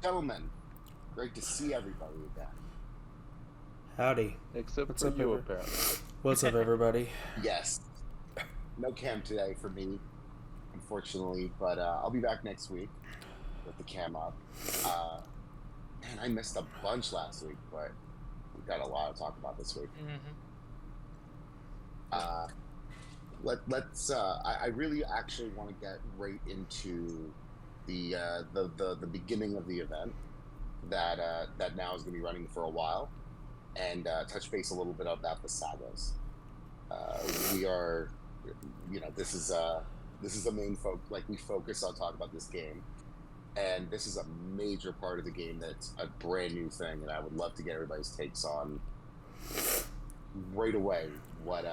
Gentlemen, great to see everybody again. Howdy. Except What's for up, you, everyone? apparently. What's up, everybody? Yes, no cam today for me, unfortunately, but I'll be back next week with the cam up. Man, I missed a bunch last week, but we've got a lot to talk about this week. Let's. I really actually want to get right into the beginning of the event that now is going to be running for a while, and touch base a little bit about the Sagas. We are, this is a main we focus on talking about this game, and this is a major part of the game that's a brand new thing, and I would love to get everybody's takes on right away what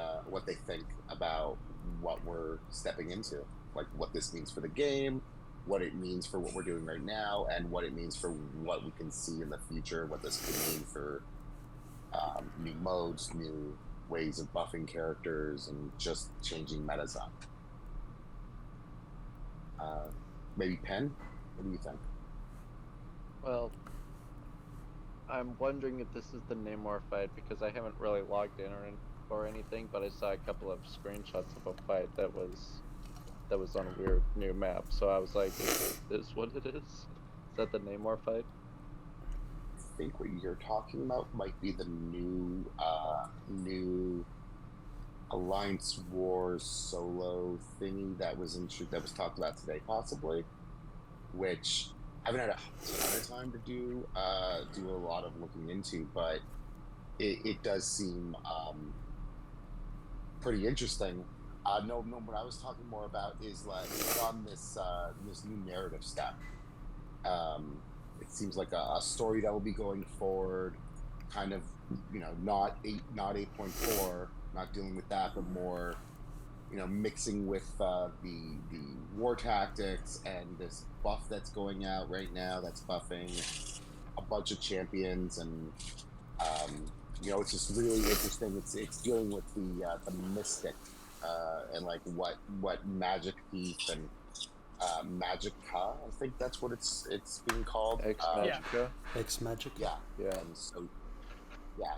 they think about what we're stepping into, like what this means for the game, what it means for what we're doing right now, and what it means for what we can see in the future, what this could mean for new modes, new ways of buffing characters, and just changing metas up. Maybe Pen? What do you think? Well, I'm wondering if this is the Namor fight because I haven't really logged in or anything, but I saw a couple of screenshots of a fight that was on a weird new map. So I was like, is this what it is? Is that the Namor fight? I think what you're talking about might be the new Alliance Wars solo thingy that was talked about today, possibly, which I haven't had a ton of time to do a lot of looking into, but it does seem pretty interesting. No, what I was talking more about is like on this new narrative step. It seems like a story that will be going forward, kind of, not 8.4, not dealing with that, but more, mixing with the war tactics and this buff that's going out right now that's buffing a bunch of champions, and it's just really interesting. It's dealing with the mystic and like what Magic Thief and Magica, I think that's what it's being called. Ex Magica. Ex Magic. Yeah. And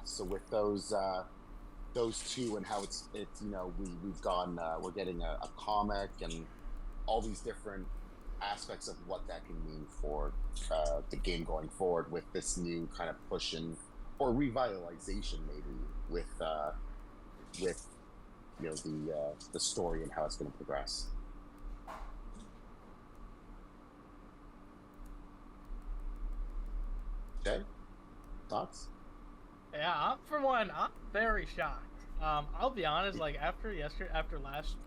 so with those two, and how it's we've gone we're getting a comic and all these different aspects of what that can mean for the game going forward, with this new kind of push in or revitalization maybe with the story and how it's going to progress. Okay, thoughts? Yeah, for one, I'm very shocked. I'll be honest, like after last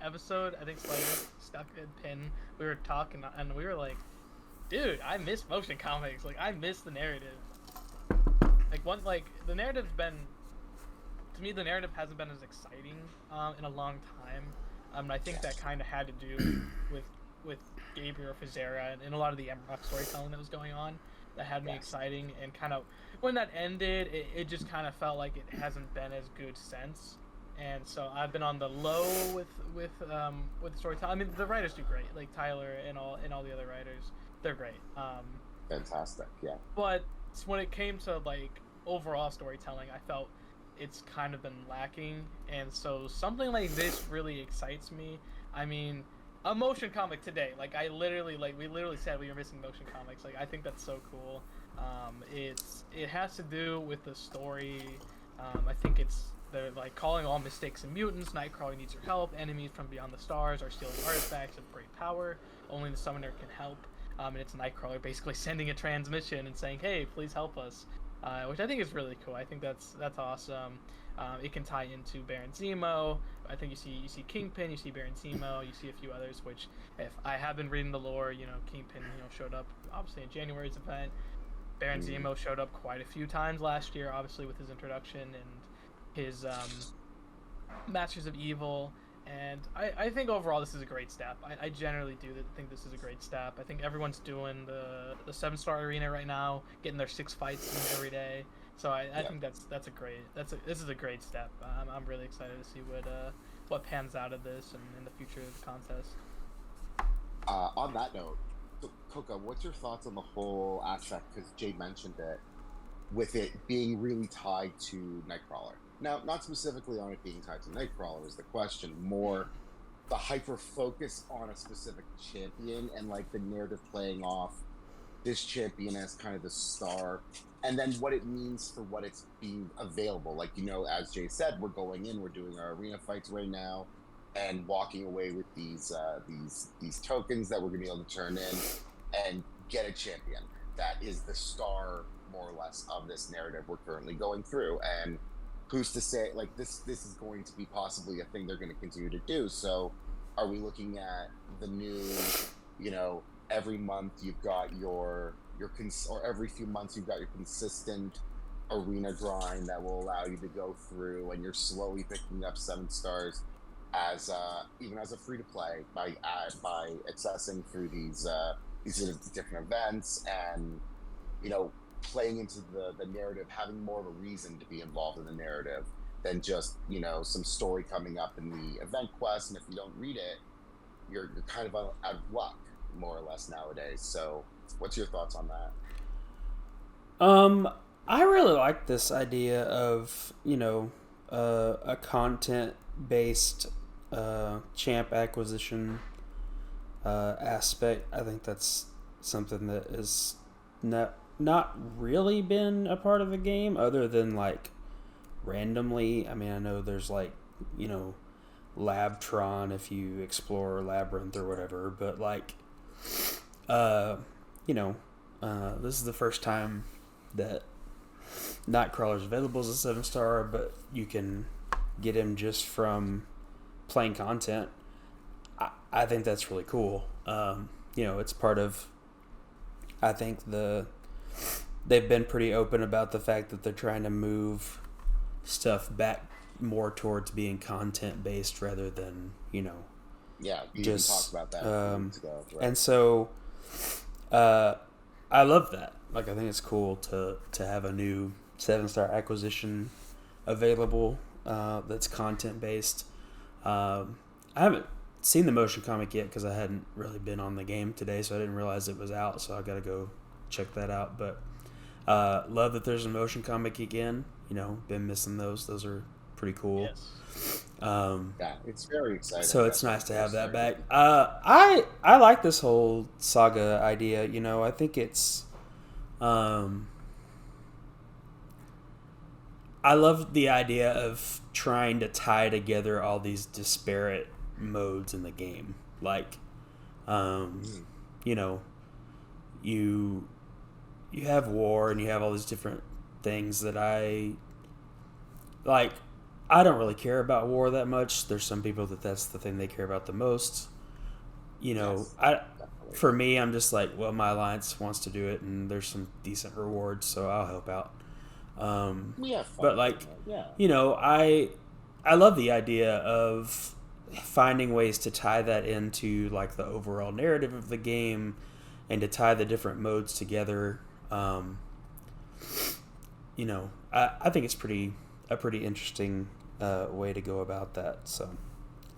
episode, I think Slater stuck in pin. We were talking and we were like, dude, I miss motion comics. Like I miss the narrative. The narrative's been, to me, the narrative hasn't been as exciting in a long time. And I think that kind of had to do with Gabriel Fizera and a lot of the mcoc storytelling that was going on. That had me exciting, and kind of when that ended, it just kind of felt like it hasn't been as good since. And so I've been on the low with storytelling. I mean, the writers do great, like Tyler and all the other writers, they're great. Fantastic, yeah. But when it came to like overall storytelling, I felt it's kind of been lacking, and so something like this really excites me. I mean, a motion comic today, like we literally said we were missing motion comics. Like I think that's so cool. It has to do with the story. I think they're like calling all mistakes and mutants. Nightcrawler needs your help. Enemies from beyond the stars are stealing artifacts of great power. Only the summoner can help. And it's Nightcrawler basically sending a transmission and saying, "Hey, please help us," which I think is really cool. I think that's awesome. It can tie into Baron Zemo. I think you see Kingpin, you see Baron Zemo, you see a few others. Which, if I have been reading the lore, Kingpin, showed up obviously in January's event. Baron Zemo showed up quite a few times last year, obviously with his introduction and his Masters of Evil. And I think overall this is a great step. I generally do think this is a great step. I think everyone's doing the 7-star arena right now, getting their 6 fights in every day. So I think this is a great step. I'm really excited to see what pans out of this and in the future of the contest. On that note, So, Coca, what's your thoughts on the whole aspect? Because Jay mentioned it, with it being really tied to Nightcrawler. Now, not specifically on it being tied to Nightcrawler is the question. More the hyper focus on a specific champion and like the narrative playing off this champion as kind of the star, and then what it means for what it's being available. Like, as Jay said, we're going in, we're doing our arena fights right now, and walking away with these tokens that we're gonna be able to turn in and get a champion that is the star, more or less, of this narrative we're currently going through. And who's to say, like, this is going to be possibly a thing they're going to continue to do. So are we looking at the new, every month you've got or every few months you've got your consistent arena grind that will allow you to go through, and you're slowly picking up 7 stars as even as a free to play by accessing through these different events, and playing into the narrative, having more of a reason to be involved in the narrative than just some story coming up in the event quest, and if you don't read it, you're kind of out of luck, more or less, nowadays. So what's your thoughts on that? I really like this idea of a content based champ acquisition aspect. I think that's something that is not really been a part of the game, other than like randomly. I mean, I know there's like Labtron if you explore Labyrinth or whatever, but like this is the first time that Nightcrawler's available as a 7-star, but you can get him just from playing content. I think that's really cool. It's part of, I think they've been pretty open about the fact that they're trying to move stuff back more towards being content based rather than Yeah, you just talked about that a few minutes ago, right? And so I love that. Like, I think it's cool to have a new 7-star acquisition available that's content based. I haven't seen the motion comic yet because I hadn't really been on the game today, so I didn't realize it was out, so I gotta go check that out. But love that there's a motion comic again. Been missing those. Those are pretty cool. Yes. Yeah, it's very exciting. So it's nice to have that back. I like this whole saga idea. I think it's I love the idea of trying to tie together all these disparate modes in the game. Like, you have war and you have all these different things that I like. I don't really care about war that much. There's some people that's the thing they care about the most. Yes, For me, I'm just like, well, my alliance wants to do it, and there's some decent rewards, so I'll help out. we have fun. But like, yeah. I love the idea of finding ways to tie that into like the overall narrative of the game, and to tie the different modes together. I think it's a pretty interesting way to go about that. So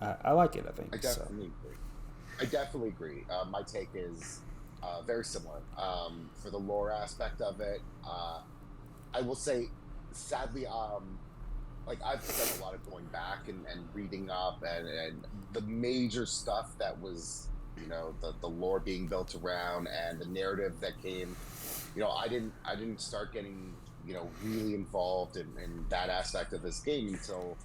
I like it. I think I definitely agree. My take is very similar. For the lore aspect of it, I will say, sadly, like, I've done a lot of going back and reading up, and the major stuff that was, the lore being built around and the narrative that came, I didn't start getting, really involved in that aspect of this game until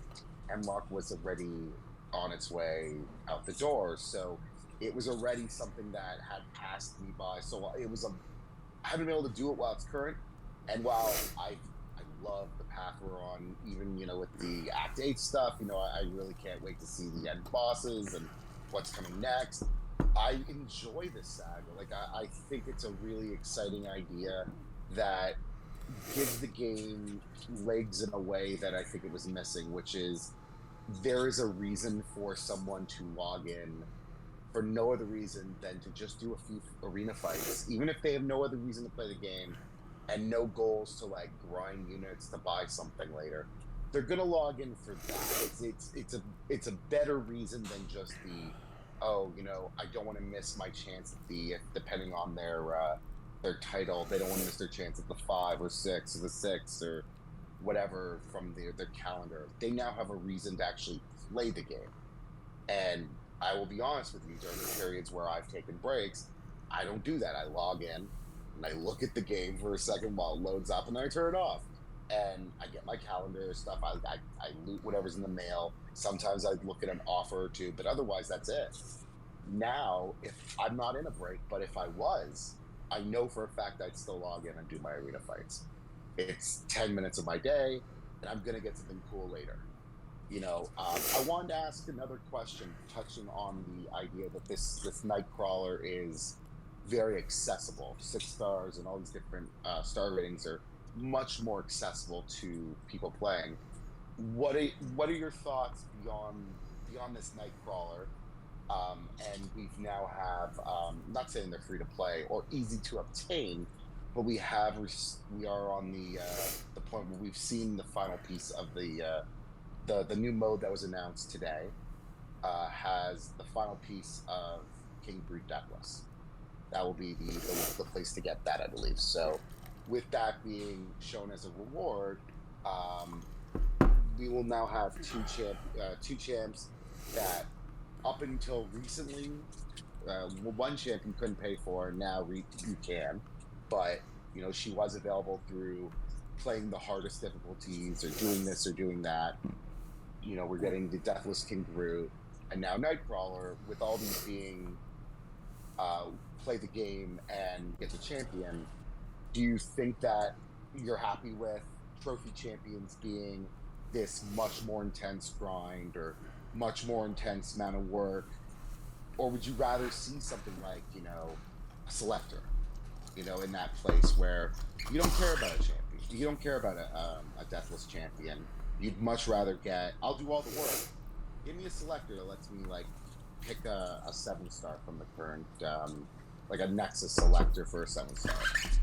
Hemlock was already on its way out the door. So it was already something that had passed me by. So I haven't been able to do it while it's current. And while I love the path we're on, even, with the Act 8 stuff, I really can't wait to see the end bosses and what's coming next. I enjoy this saga. Like, I think it's a really exciting idea that gives the game legs in a way that I think it was missing, which is there is a reason for someone to log in for no other reason than to just do a few arena fights, even if they have no other reason to play the game and no goals to like grind units to buy something later. They're gonna log in for that. It's a better reason than just the oh, I don't want to miss my chance at depending on their title, they don't want to miss their chance at the 5 or 6 or the 6 or whatever from their calendar. They now have a reason to actually play the game. And I will be honest with you, during the periods where I've taken breaks, I don't do that. I log in and I look at the game for a second while it loads up and then I turn it off. And I get my calendar stuff. I loot whatever's in the mail. Sometimes I look at an offer or two, but otherwise that's it. Now, if I'm not in a break, but if I was, I know for a fact I'd still log in and do my arena fights. It's 10 minutes of my day, and I'm going to get something cool later. I wanted to ask another question touching on the idea that this Nightcrawler is very accessible. 6 stars and all these different star ratings are much more accessible to people playing. What are your thoughts beyond this Nightcrawler? And we've now have, not saying they're free to play or easy to obtain, but we are on the point where we've seen the final piece of the new mode that was announced today. Has the final piece of King Brute Deathless. That will be the place to get that, I believe. So, with that being shown as a reward, we will now have two champs that, up until recently, one champion couldn't pay for. Now you can, but she was available through playing the hardest difficulties or doing this or doing that. We're getting the Deathless King Brute and now Nightcrawler, with all these being play the game and get the champion. Do you think that you're happy with trophy champions being this much more intense grind or much more intense amount of work, or would you rather see something like a selector, in that place where you don't care about a champion, you don't care about a deathless champion, you'd much rather get, I'll do all the work, give me a selector that lets me pick a 7-star from the current like a Nexus selector for a 7-star,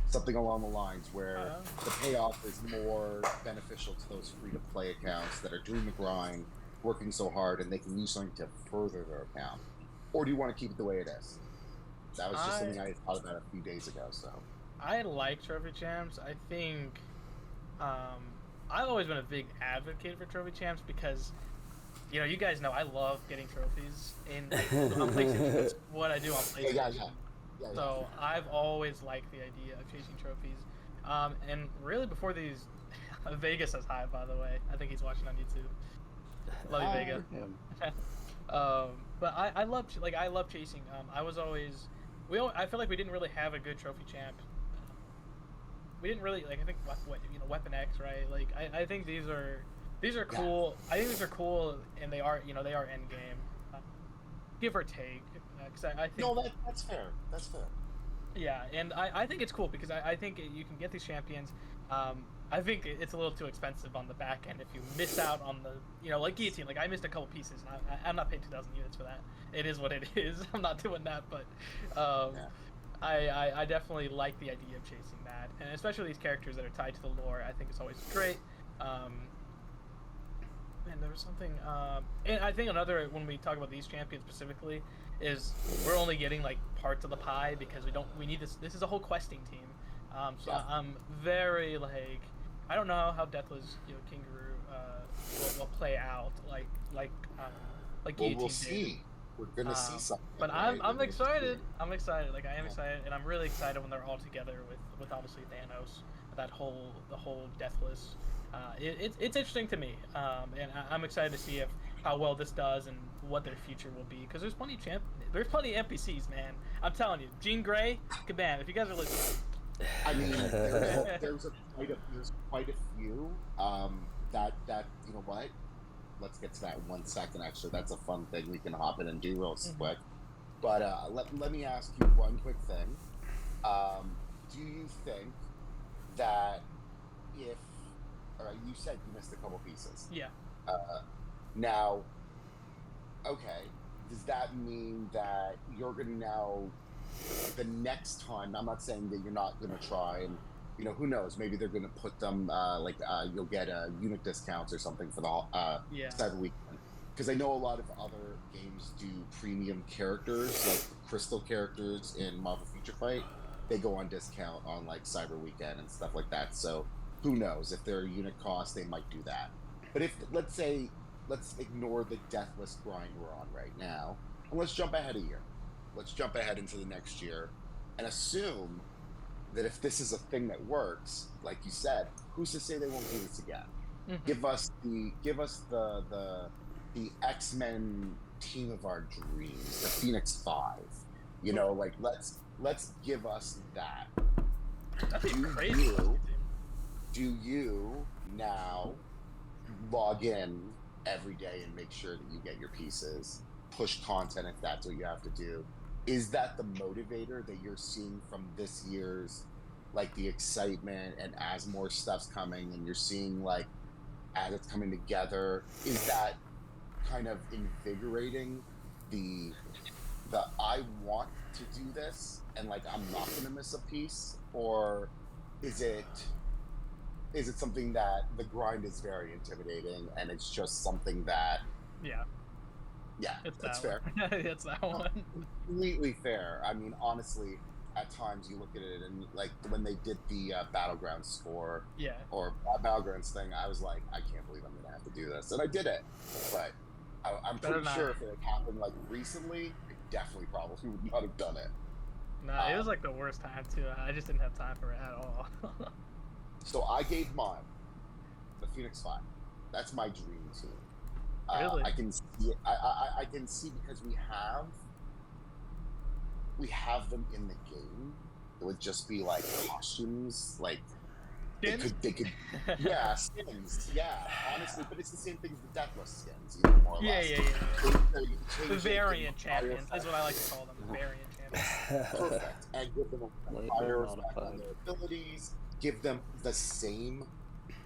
something along the lines where the payoff is more beneficial to those free-to-play accounts that are doing the grind, working so hard, and they can use something to further their account. Or do you want to keep it the way it is? That was just something I thought about a few days ago. So I like trophy champs. I think I've always been a big advocate for trophy champs because you guys know I love getting trophies in on PlayStation. That's what I do on PlayStation. Yeah, so I've always liked the idea of chasing trophies. And really before these, Vegas says hi, by the way. I think he's watching on YouTube. Love you, Vega. But I love chasing. I was always I feel like we didn't really have a good trophy champ. We didn't really I think Weapon X, right? I think these are cool. I think these are cool, and they are they are end game, give or take. Because I think that's fair. That's fair. Yeah, and I think it's cool because I think you can get these champions. I think it's a little too expensive on the back end if you miss out on the like Guillotine. I missed a couple pieces, and I'm not paying 2,000 units for that. It is what it is. I'm not doing that, but I definitely like the idea of chasing that, and especially these characters that are tied to the lore. I think it's always great. And there was something, and I think another, when we talk about these champions specifically, is we're only getting parts of the pie because we need this is a whole questing team. So I'm very I don't know how Deathless Kangaroo will play out Guillotine we'll see. did. We're gonna see something. But I'm excited. I'm excited. I am excited, and I'm really excited when they're all together with obviously Thanos, the whole Deathless. It's interesting to me, and I'm excited to see how well this does and what their future will be. Because there's plenty of NPCs, man. I'm telling you, Jean Grey, Kabam. If you guys are listening, I mean, there's quite a few. That you know what? Let's get to that in 1 second. Actually, that's a fun thing we can hop in and do real quick. But let me ask you one quick thing. Do you think that if you said you missed a couple pieces? Yeah. Now, okay, does that mean that you're going to now, the next time, I'm not saying that you're not going to try and, who knows, maybe they're going to put them, you'll get unit discounts or something for the Cyber Weekend. because I know a lot of other games do premium characters, like crystal characters in Marvel Future Fight. They go on discount on like Cyber Weekend and stuff like that. So who knows? If they're a unit cost, they might do that. But if, let's ignore the deathless grind we're on right now, and let's jump ahead a year. Let's jump ahead into the next year and assume that if this is a thing that works, like you said, who's to say they won't do this again? Mm-hmm. Give us the X-Men team of our dreams, the Phoenix Five. You know, like let's give us that. That'd be crazy. Do you now log in every day and make sure that you get your pieces, push content if that's what you have to do? Is that the motivator that you're seeing from this year's, like, the excitement, and as more stuff's coming and you're seeing, like, as it's coming together, is that kind of invigorating the I want to do this and, like, I'm not gonna miss a piece? Or is it something that the grind is very intimidating and it's just something that that's fair. It's that one. Completely fair. I mean, honestly, at times you look at it and, like, when they did the Battlegrounds score or Battlegrounds thing, I was like, I can't believe I'm gonna have to do this, and I did it. But I'm pretty sure if it had happened like recently, I definitely probably would not have done it. Nah, it was like the worst time too. I just didn't have time for it at all. So I gave mine the Phoenix Five. That's my dream team. Really? I can see it. I can see, because we have them in the game. It would just be like costumes, like they could skins, honestly. But it's the same thing as the Deathless skins, you know, more or less. The variant champions is what I like to call them. The variant champions. Perfect. And give them a fire effect on their abilities. Give them the same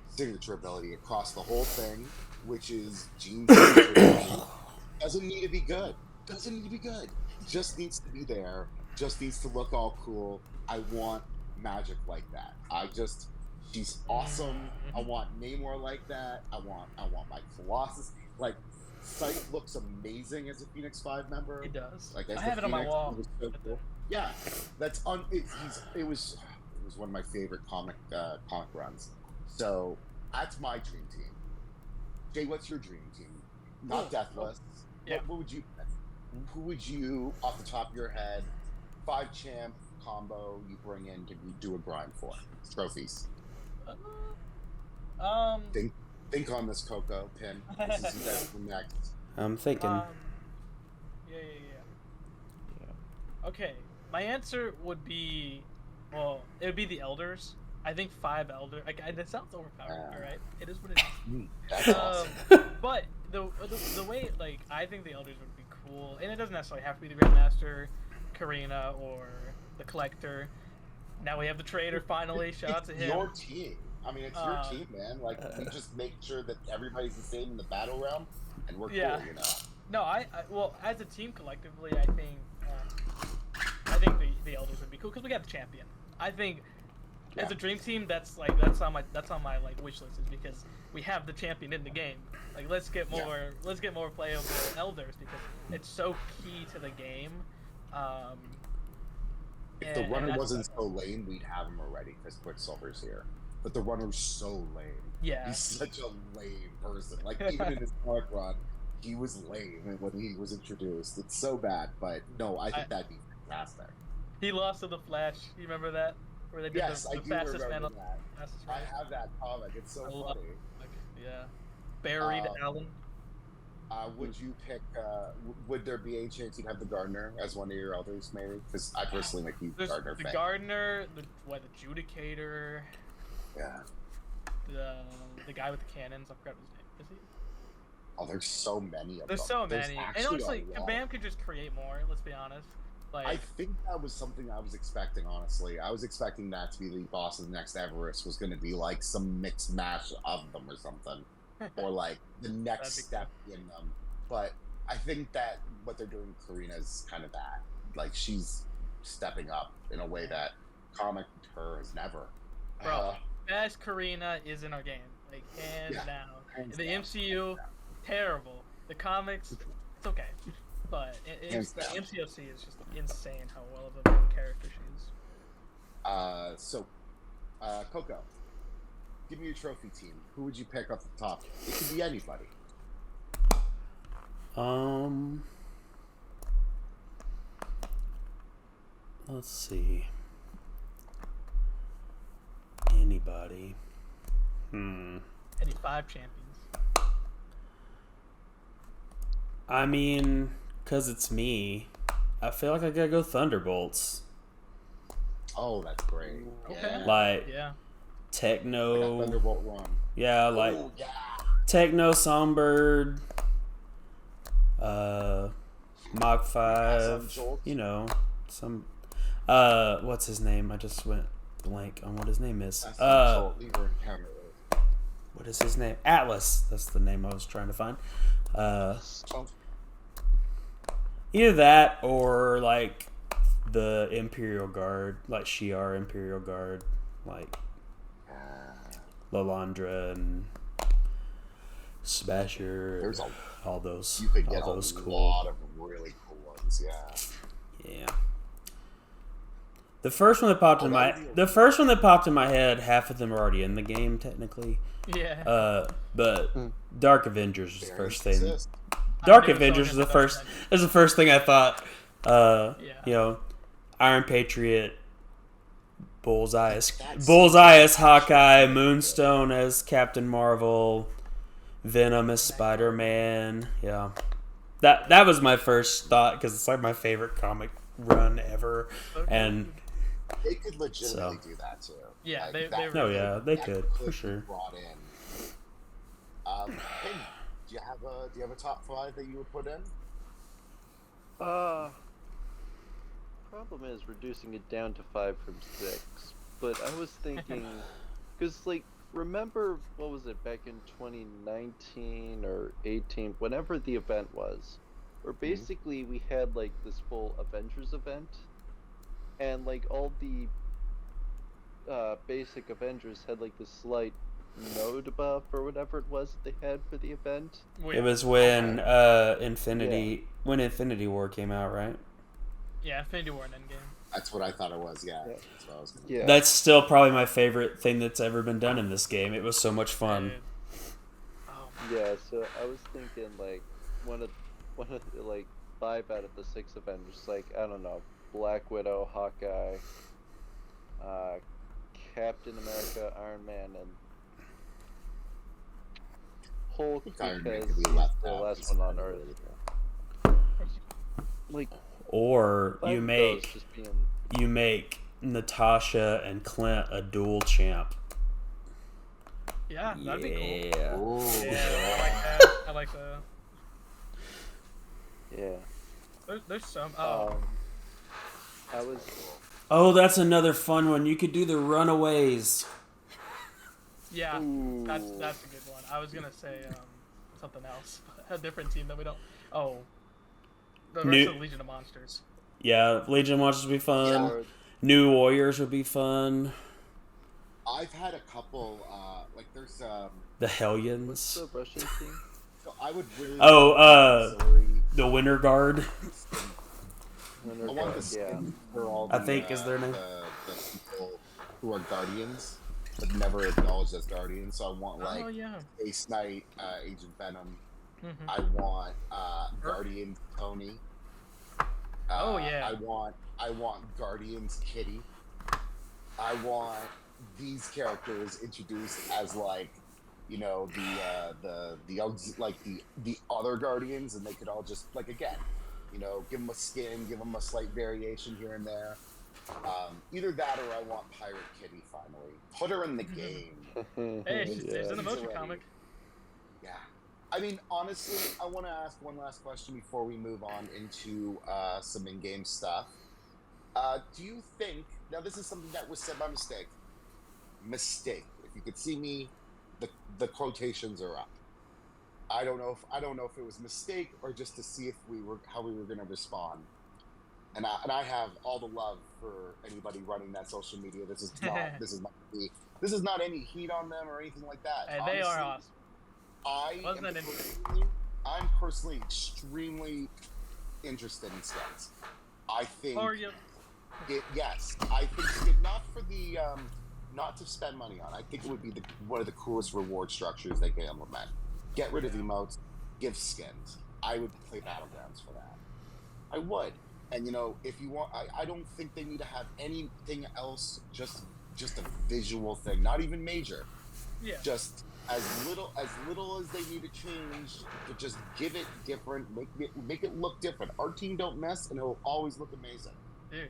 signature ability across the whole thing, which is Gene's signature ability. Doesn't need to be good. Just needs to be there. Just needs to look all cool. I want magic like that. She's awesome. I want Namor like that. I want my Colossus. Like, Sight looks amazing as a Phoenix 5 member. It does. Like, I have it on my wall. So cool. Yeah, that's it was one of my favorite comic runs. So that's my dream team. Jay, what's your dream team? Not Deathless. Yeah. What would you? Who would you, off the top of your head, 5 champ combo you bring in to do a grind for trophies? Think on this, Coco Pin. This is you guys for next. I'm thinking. Yeah. Okay, my answer would be, well, it would be the Elders. I think 5 Elder. Like, it sounds overpowered, all right? It is what it is. That's awesome. But the way, like, I think the Elders would be cool, and it doesn't necessarily have to be the Grandmaster, Karina, or the Collector. Now we have the Trader finally. Shout out to him. Your team. I mean, it's your team, man. Like, we just make sure that everybody's the same in the battle realm, and we're cool, you know. No, well, as a team collectively, I think the Elders would be cool because we got the champion. I think as a dream team, that's on my like wish list, is because we have the champion in the game. Like, let's get more playable Elders, because it's so key to the game. If the runner wasn't so lame, we'd have him already, because Quicksilver's here. But the runner's so lame. Yeah. He's such a lame person. Like, even in his comic run, he was lame when he was introduced. It's so bad, but no, I think that'd be fantastic. He lost to the Flash. You remember that? Where they did the fastest man on fastest I have that comic. It's so funny. Yeah. Buried Allen. Would you pick? Would there be any chance you'd have the Gardener as one of your elders, maybe? Because I personally make you Gardener fan. The Gardener, the Judicator. Yeah. The guy with the cannons. I forgot his name. Is he? Oh, there's so many of them. There's so many. And honestly, Kabam could just create more. Let's be honest. Like, I think that was something I was expecting, honestly. I was expecting that to be the boss of the next Everest was going to be like some mixed mash of them or something. Or like the next step in them. But I think that what they're doing with Karina is kind of that. Like, she's stepping up in a way that comic her has never. Bro, best Karina is in our game. Like, hands down. In the MCU, terrible. The comics, it's okay, but Hands the down. MCOC is just insane how well of a main character she is. So, Coco, give me your trophy team. Who would you pick off the top? It could be anybody. Let's see. Anybody. Any 5 champions? I mean, because it's me, I feel like I gotta go Thunderbolts. Oh, that's great. Okay. Yeah. Like, Yeah. Like a Techno. Thunderbolt run. Yeah, like Oh, yeah. Techno, Songbird, Mach 5, Jolt. you know, some, what's his name? I just went blank on what his name is. That's Jolt. We were counting it. What is his name? Atlas. That's the name I was trying to find. Oh, Either that or like the Imperial Guard, like Shi'ar Imperial Guard, like Lalandra and Smasher. There's all those. you could all get those a cool. lot of really cool ones. Yeah. Yeah. The first one that popped in my head, half of them are already in the game technically. Yeah. But Dark Avengers was the first thing. Exist. Dark I knew Avengers someone was had the said first. Was the first thing I thought. Yeah. You know, Iron Patriot, Bullseye as That's- Hawkeye, Moonstone as Captain Marvel, Venom as Spider-Man. Yeah, that was my first thought because it's like my favorite comic run ever, Okay. and They could legitimately do that too. Yeah, Like, they that- really- oh yeah, they that could for be sure. Brought in. Hey, do you have a top 5 that you would put in? Problem is reducing it down to 5 from 6. But I was thinking, because like, remember what was it back in 2019 or 18, whenever the event was, where basically we had like this full Avengers event, and like all the basic Avengers had like this slight node buff or whatever it was that they had for the event. It was when Infinity War came out, right? Yeah, Infinity War and Endgame. That's what I thought it was. Yeah. Yeah. That's what I was gonna Yeah. That's still probably my favorite thing that's ever been done in this game. It was so much fun. Dude. Oh, Yeah, so I was thinking like one of the, like 5 out of the 6 Avengers, like I don't know, Black Widow, Hawkeye, Captain America, Iron Man, and Hulk Iron Man because could be he's left the out. last one on Earth. Like Or 5 you of those make just being Natasha and Clint a dual champ. yeah, that'd be cool. Yeah. Ooh. Yeah, I like that. I like that. yeah. There's some. I was Oh, that's another fun one. You could do the Runaways. Yeah, Ooh. that's a good one. I was gonna say something else, a different team that we don't. Oh, the rest of the Legion of Monsters. Yeah, Legion of Monsters would be fun. Yeah. or New Warriors would be fun. I've had a couple. Like there's The what's Hellions. the Russian team? So I would really. Oh, like Missouri. The Winter Guard. Winter I want Guard, the yeah. skin for all I the, think is their name. The people who are Guardians, but never acknowledged as Guardians. So I want like Oh yeah. Ace Knight, Agent Venom. Mm-hmm. I want Guardian Tony. Oh, yeah. I want Guardians Kitty. I want these characters introduced as like, you know, the other Guardians, and they could all just like again, you know, give them a skin, give them a slight variation here and there. Either that or I want Pirate Kitty finally. Put her in the game. Hey, she's Yeah. in the motion Already. comic. Yeah. I mean, honestly, I want to ask one last question before we move on into some in-game stuff. Do you think, now this is something that was said by mistake. If you could see me, the quotations are up. I don't know if it was mistake or just to see if how we were going to respond. And I have all the love for anybody running that social media. This is not any heat on them or anything like that. Hey, they are awesome. I Wasn't am that personally I'm personally extremely interested in skins. I think Are you? yes, I think not for the not to spend money on. I think it would be one of the coolest reward structures they can implement. Get rid of emotes, give skins. I would play Battlegrounds for that. I would. And if you want, I don't think they need to have anything else. Just a visual thing, not even major. Yeah. Just as little as they need to change, to just give it different, make it look different. Our team don't mess, and it'll always look amazing. Dude,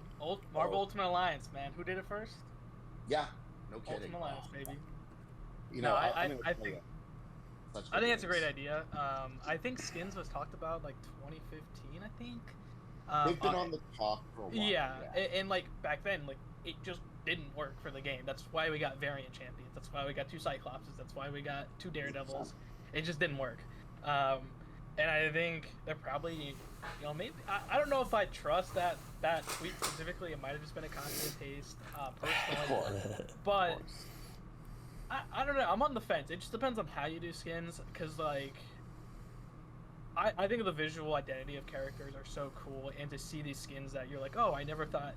Marvel Ultimate Alliance, man. Who did it first? Yeah, no kidding. Ultimate Alliance, baby. I think that's a great idea. I think skins was talked about like 2015, I think. They've been on the top for a while. Yeah, and like back then, like it just didn't work for the game. That's why we got variant champions. That's why we got 2 Cyclopses. That's why we got 2 Daredevils. It just didn't work. And I think they're probably, maybe I don't know if I trust that tweet specifically. It might have just been a copy and paste, personally. But I don't know. I'm on the fence. It just depends on how you do skins, because like. I think the visual identity of characters are so cool, and to see these skins that you're like, oh, I never thought,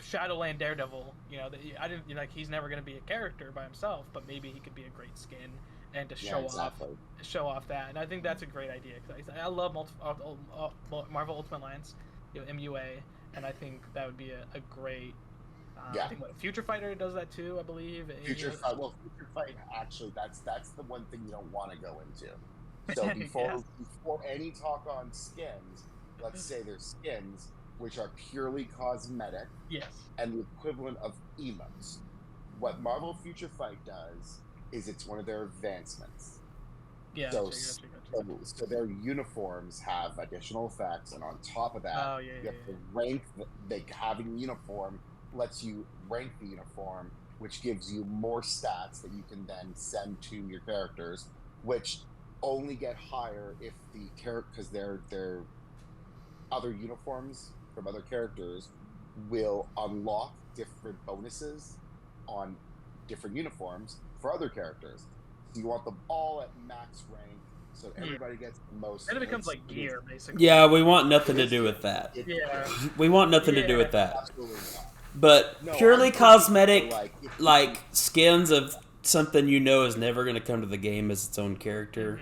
Shadowland Daredevil, I didn't, he's never going to be a character by himself, but maybe he could be a great skin, and to show off that, and I think that's a great idea, because I love Marvel Ultimate Alliance, MUA, and I think that would be a great. I think Future Fighter does that too, I believe. Future Fight, actually, that's the one thing you don't want to go into. So before any talk on skins, let's say there's skins which are purely cosmetic. Yes. And the equivalent of emotes. What Marvel Future Fight does is it's one of their advancements. Yeah. So their uniforms have additional effects, and on top of that, you have to rank. Having uniform lets you rank the uniform, which gives you more stats that you can then send to your characters, which only get higher if the character, because their other uniforms from other characters will unlock different bonuses on different uniforms for other characters. So you want them all at max rank, so everybody gets the most. And it becomes like gear, basically. Yeah, we want nothing to do with that. We want nothing to do with that. Absolutely not. But purely cosmetic, like skins of something is never going to come to the game as its own character,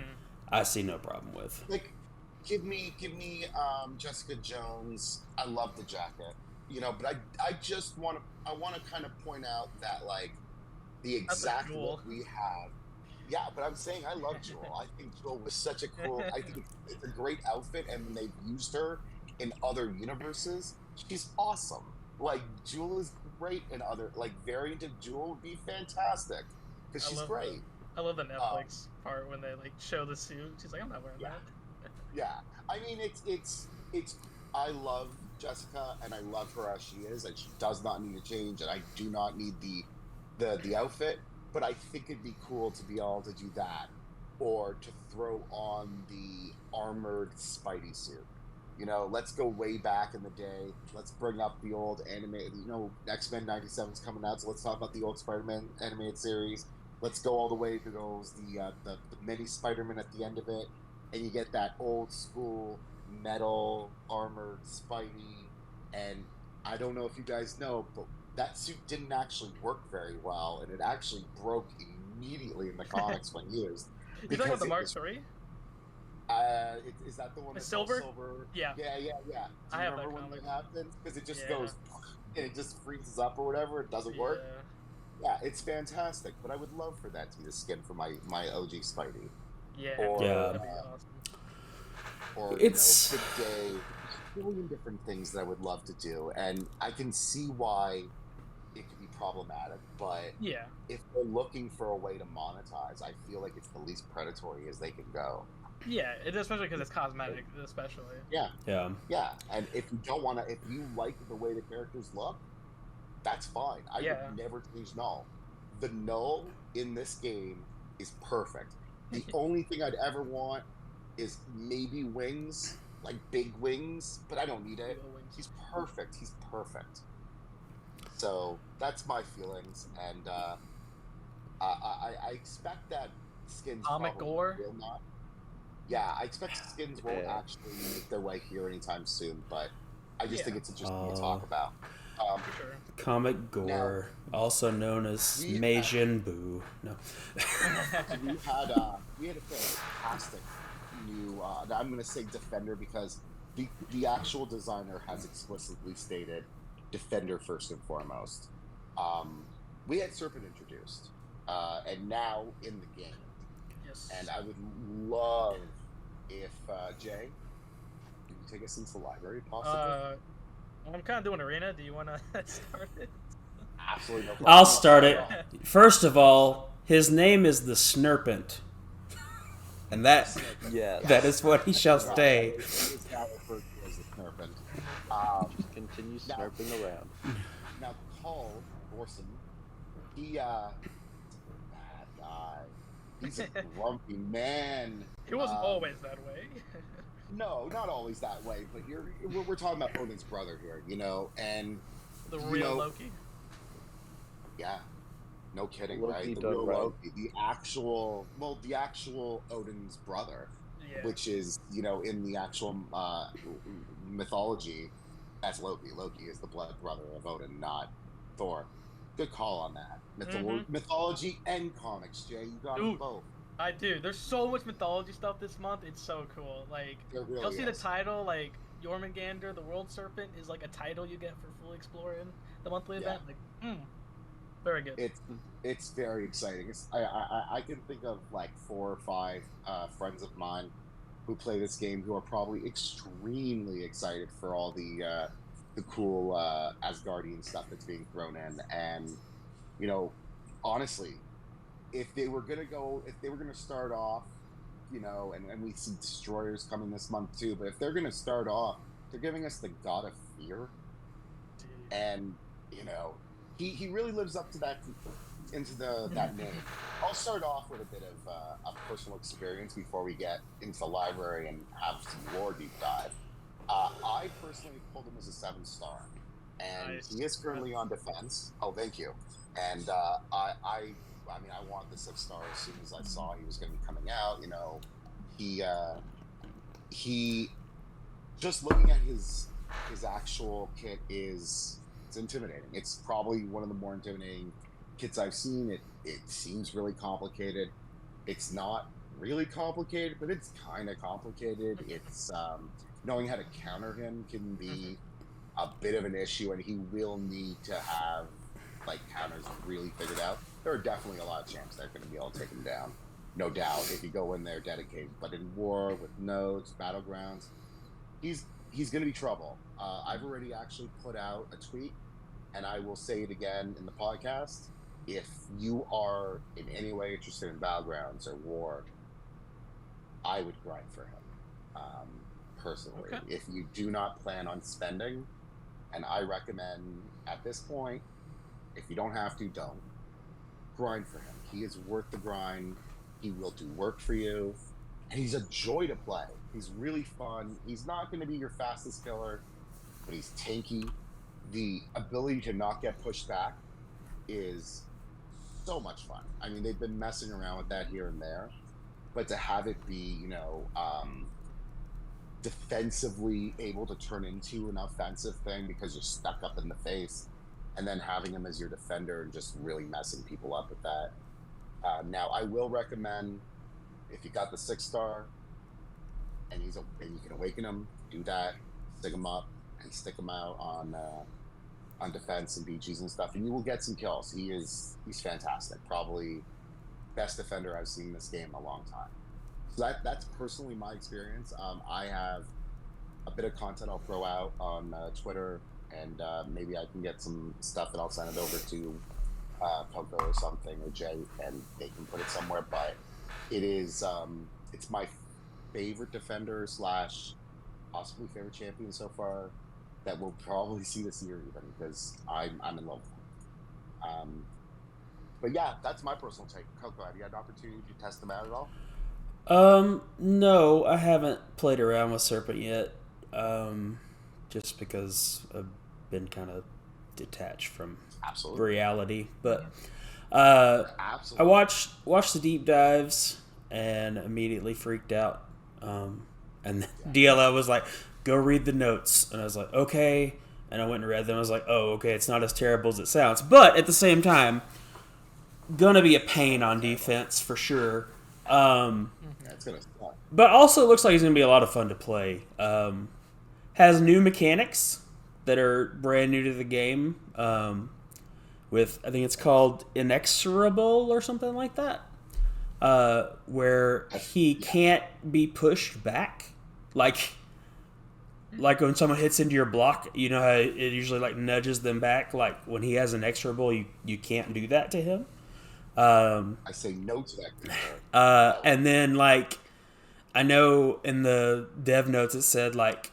I see no problem with. Like, give me Jessica Jones. I love the jacket, but I just want to kind of point out that like the exact look we have. Yeah, but I'm saying I love Jewel. I think Jewel was such a cool. I think it's a great outfit, and when they've used her in other universes, she's awesome. Like, Jewel is great in other, like, variant of Jewel would be fantastic, because she's great. I love the Netflix part when they, like, show the suit. She's like, I'm not wearing that. Yeah. I mean, it's, I love Jessica, and I love her as she is, and she does not need to change, and I do not need the outfit, but I think it'd be cool to be able to do that, or to throw on the armored Spidey suit. Let's go way back in the day. Let's bring up the old animated, X-Men 97's coming out, so let's talk about the old Spider-Man animated series. Let's go all the way to the mini Spider-Man at the end of it, and you get that old school metal armored Spidey, and I don't know if you guys know, but that suit didn't actually work very well, and it actually broke immediately in the comics when used. You talking about the Mark III? Is that the one that's silver? Yeah. Do you I have remember that when that happens? Because it just goes, and it just freezes up or whatever. It doesn't work. Yeah, it's fantastic. But I would love for that to be the skin for my OG Spidey. Yeah. That'd be awesome. Or it's Big Day. A million different things that I would love to do, and I can see why it could be problematic. But if they're looking for a way to monetize, I feel like it's the least predatory as they can go. Yeah, especially because it's cosmetic, especially. Yeah. And if you don't want to, if you like the way the characters look, that's fine. I would never change Knull. The Knull in this game is perfect. The only thing I'd ever want is maybe wings, like big wings, but I don't need it. He's perfect. So that's my feelings, and I expect that skins Comic probably gore? will not. Yeah, I expect skins won't Yeah. actually make their way here anytime soon, but I just think Yeah. it's interesting to talk about. For sure. Comic gore, also known as we Meijin Buu. No. so we had a fantastic new. I'm going to say Defender because the actual designer has explicitly stated Defender first and foremost. We had Serpent introduced, and now in the game. Yes. And I would love if Jay, can you take us into the library, possibly? I'm kind of doing arena. Do you want to start it? Absolutely no problem. I'll start it. First of all, his name is the Snerpent. And that is what he shall stay. It is now referred to as the Snerpent. Just continue snarping around. Now, Knull Borson, he's a bad guy. He's a grumpy man. He wasn't always that way. No, not always that way, but we're talking about Odin's brother here, and The real Loki. Yeah, no kidding, Loki right? The done real right. Loki, the actual Odin's brother, Yeah. which is in the actual mythology, that's Loki. Loki is the blood brother of Odin, not Thor. Good call on that. Mythology and comics, Jay. You got them both. I do. There's so much mythology stuff this month. It's so cool. Like, really you'll see is. the title, like, Jormungandr, the World Serpent, is like a title you get for fully exploring the monthly event. Like, very good. It's very exciting. I can think of like 4 or 5 friends of mine who play this game who are probably extremely excited for all the cool Asgardian stuff that's being thrown in. And honestly, if they were gonna start off, and we see Destroyers coming this month too, but if they're gonna start off, they're giving us the God of Fear, and he really lives up to that name. I'll start off with a bit of a personal experience before we get into the library and have some lore deep dive. I personally pulled him as a 7-star, and Nice. he is currently on defense. Oh, thank you. And I wanted the 6-star as soon as I saw he was going to be coming out. He just looking at his actual kit it's intimidating. It's probably one of the more intimidating kits I've seen. It seems really complicated. It's not really complicated, but it's kind of complicated. It's knowing how to counter him can be a bit of an issue, and he will need to have counters really figured out. There are definitely a lot of champs that are going to be able to take him down, no doubt, if you go in there dedicated. But in war, with nodes, battlegrounds, he's going to be trouble. I've already actually put out a tweet, and I will say it again in the podcast. If you are in any way interested in battlegrounds or war, I would grind for him, personally. Okay. If you do not plan on spending, and I recommend at this point, if you don't have to, don't. Grind for him. He is worth the grind. He will do work for you. And he's a joy to play. He's really fun. He's not going to be your fastest killer, but he's tanky. The ability to not get pushed back is so much fun. I mean, they've been messing around with that here and there, but to have it be, defensively able to turn into an offensive thing because you're stuck up in the face, and then having him as your defender and just really messing people up with that. Now, I will recommend, if you got the 6-star and you can awaken him, do that, stick him up, and stick him out on defense and BGs and stuff, and you will get some kills. He's fantastic. Probably best defender I've seen in this game in a long time. So that's personally my experience. I have a bit of content I'll throw out on Twitter, and maybe I can get some stuff and I'll send it over to Coco or something, or Jay, and they can put it somewhere. But it is it's my favorite defender / possibly favorite champion so far that we'll probably see this year, even, because I'm in love with him. But yeah, that's my personal take. Coco, have you had an opportunity to test them out at all? No, I haven't played around with Serpent yet. Just because I've been kind of detached from Absolutely. reality. But I Absolutely. watched the deep dives and immediately freaked out. And DLL was like, "Go read the notes," and I was like, "Okay." And I went and read them. I was like, "Oh, okay, it's not as terrible as it sounds." But at the same time, gonna be a pain on defense for sure. It's gonna suck. But also, it looks like he's gonna be a lot of fun to play. Has new mechanics that are brand new to the game. With I think it's called inexorable or something like that, where he can't be pushed back, like when someone hits into your block, you know how it usually like nudges them back. Like when he has inexorable, you can't do that to him. I say no to that. And then like I know in the dev notes it said like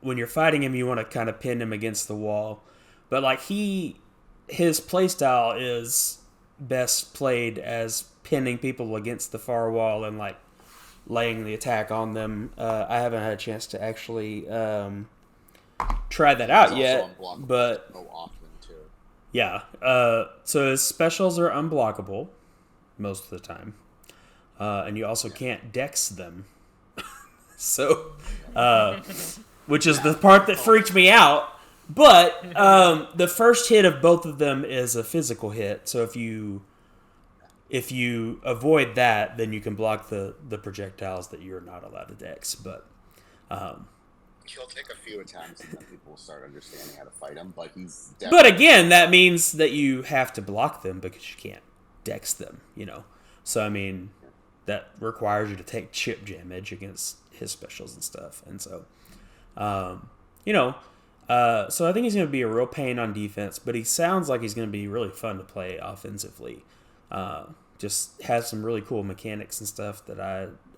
when you're fighting him, you want to kind of pin him against the wall, but like his playstyle is best played as pinning people against the far wall and like laying the attack on them. I haven't had a chance to actually try that out yet, but often too. yeah. So his specials are unblockable most of the time, and you also can't dex them. So, which is the part that freaked me out. But the first hit of both of them is a physical hit. So if you avoid that, then you can block the projectiles that you're not allowed to dex. But he'll take a few attempts and then people will start understanding how to fight him. But he's but again, that means that you have to block them because you can't dex them. You know, so I mean that requires you to take chip damage against his specials and stuff. And so, you know. So I think he's going to be a real pain on defense, but he sounds like he's going to be really fun to play offensively. Just has some really cool mechanics and stuff that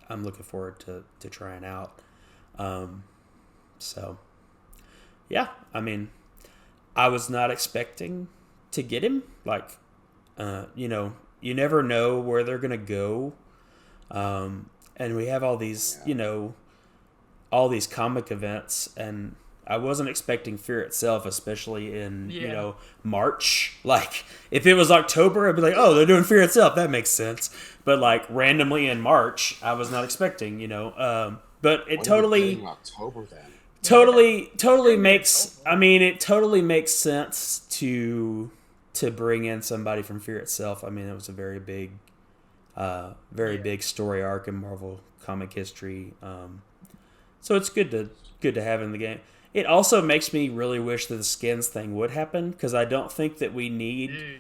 I'm looking forward to trying out. So, yeah, I mean, I was not expecting to get him. Like, you know, you never know where they're going to go. And we have all these, you know, all these comic events, and I wasn't expecting Fear itself, especially in, you know, March. Like, if it was October, I'd be like, oh, they're doing Fear itself. That makes sense. But, like, randomly in March, I was not expecting, you know. But it totally... October, then? Totally makes... I mean, it totally makes sense to bring in somebody from Fear itself. I mean, it was a very big story arc in Marvel comic history. So it's good to have in the game. It also makes me really wish that the skins thing would happen, because I don't think that we need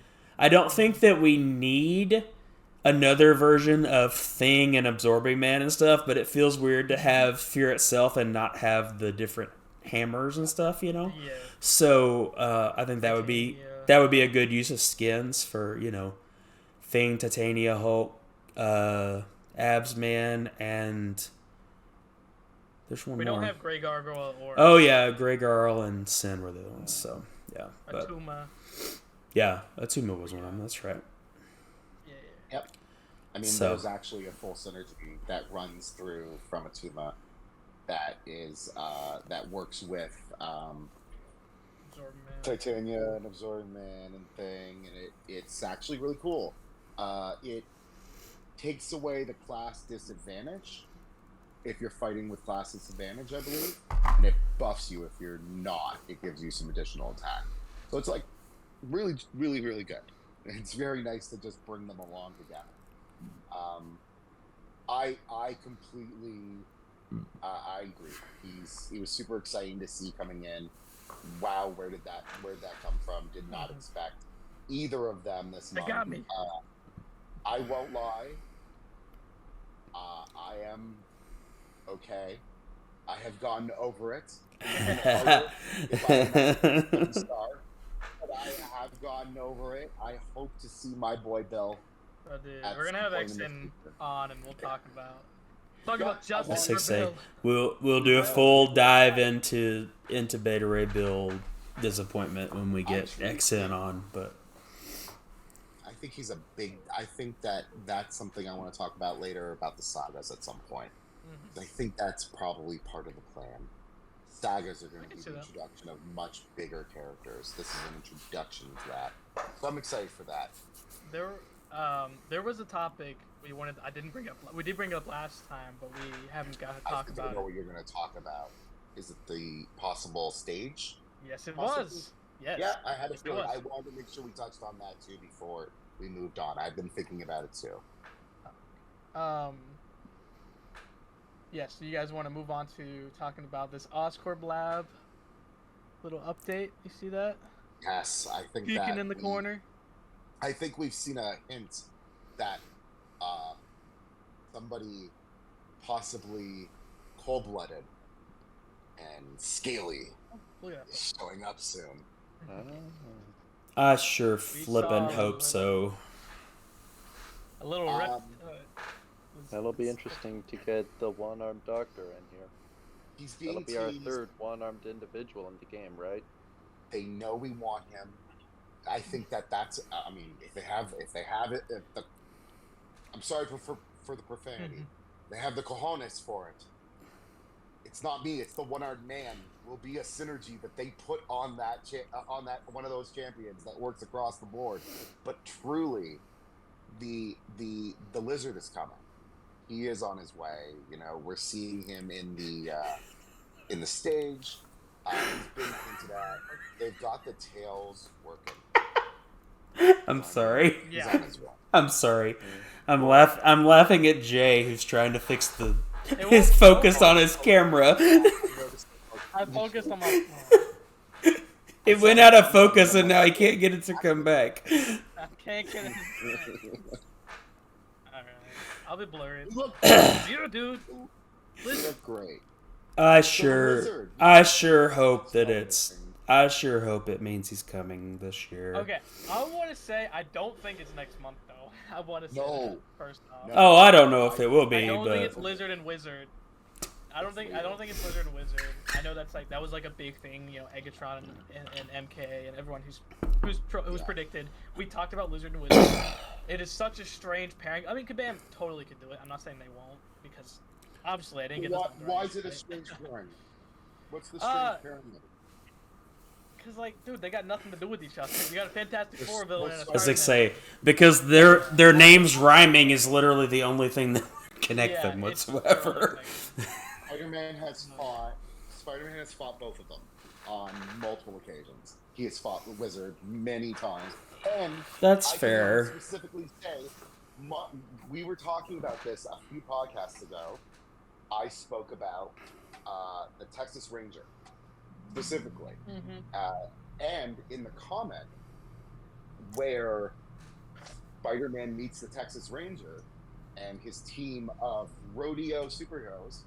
another version of Thing and Absorbing Man and stuff, but it feels weird to have Fear itself and not have the different hammers and stuff, you know? Yeah. So I think that would be a good use of skins for, you know, Thing, Titania, Hulk, Abs Man, and there's one more. We don't have Grey Gargoyle or... Oh, yeah, Grey Garl and Sin were the ones, so, yeah. Atuma. Yeah, Atuma was one of them, that's right. Yeah. Yep. I mean, there's actually a full synergy that runs through from Atuma that works with Titania and Absorbing Man and Thing, and it's actually really cool. It takes away the class disadvantage if you're fighting with class disadvantage, I believe, and it buffs you if you're not. It gives you some additional attack. So it's like really, really, really good. It's very nice to just bring them along together. I completely I agree. He was super exciting to see coming in. Wow, where did that come from? Did not expect either of them this month. They got me. I won't lie. I am okay. I have gotten over it. If I'm a star, but I have gotten over it. I hope to see my boy Bill. Oh, dude. We're gonna have XN on, and we'll talk about justice That's for Bill. We'll do a full dive into Beta Ray Bill disappointment when we get XN on, but I think he's I think that's something I want to talk about later about the Sagas at some point. I think that's probably part of the plan. Sagas are going I to can be see the that. introduction of much bigger characters. This is an introduction to that. So I'm excited for that. There was a topic we wanted. I didn't bring up. We did bring it up last time, but we haven't got to talk I about know it. what you're going to talk about. Is it the possible stage? Yes, it Possibly? was. Yes. Yeah, I had a Yes, it feeling. was. I wanted to make sure we touched on that too before we moved on. I've been thinking about it too. Yes. So you guys want to move on to talking about this Oscorp Lab little update? You see that? Yes, I think Peeking that in the corner. I think we've seen a hint that somebody possibly cold-blooded and scaly Look at that. is showing up soon. I sure flippin' saw- hope so. A little That'll be interesting to get the one-armed doctor in here. He's being That'll be our teased. third one-armed individual in the game, right? They know we want him. I think that's. I mean, if they have it, I'm sorry for the profanity. They have the cojones for it. It's not me. It's the one-armed man. Will be a synergy that they put on that one of those champions that works across the board. But truly, the lizard is coming. He is on his way. You know, we're seeing him in the stage. He's been into that. They've got the tails working. I'm sorry. He's Yeah. on his way. I'm sorry. I'm laughing at Jay, who's trying to fix his won't focus on his camera. I focused on my. It went out of focus, and now he can't get it to come back. I can't get it. Alright. I'll be blurred. You look, You dude. you Listen. look great. I sure hope that I sure hope it means he's coming this year. Okay, I want to say I don't think it's next month though. I want to say that first off. No. Oh, I don't know if it will I be, don't think but it's Lizard and Wizard. I don't think it's Lizard and Wizard. I know that was like a big thing, you know, Egatron and MK and everyone who's predicted. We talked about Lizard and Wizard. It is such a strange pairing. I mean, Kabam totally could do it. I'm not saying they won't because obviously I didn't get this. Why is it a strange pairing? What's the strange pairing? Because, like, dude, they got nothing to do with each other. You got a Fantastic Four villain and a as I Spider-Man. say, because their names rhyming is literally the only thing that connect them it's whatsoever. Spider-Man has fought both of them on multiple occasions. He has fought the Wizard many times, and That's I fair. can specifically say, we were talking about this a few podcasts ago. I spoke about the Texas Ranger specifically, and in the comment where Spider-Man meets the Texas Ranger and his team of rodeo superheroes,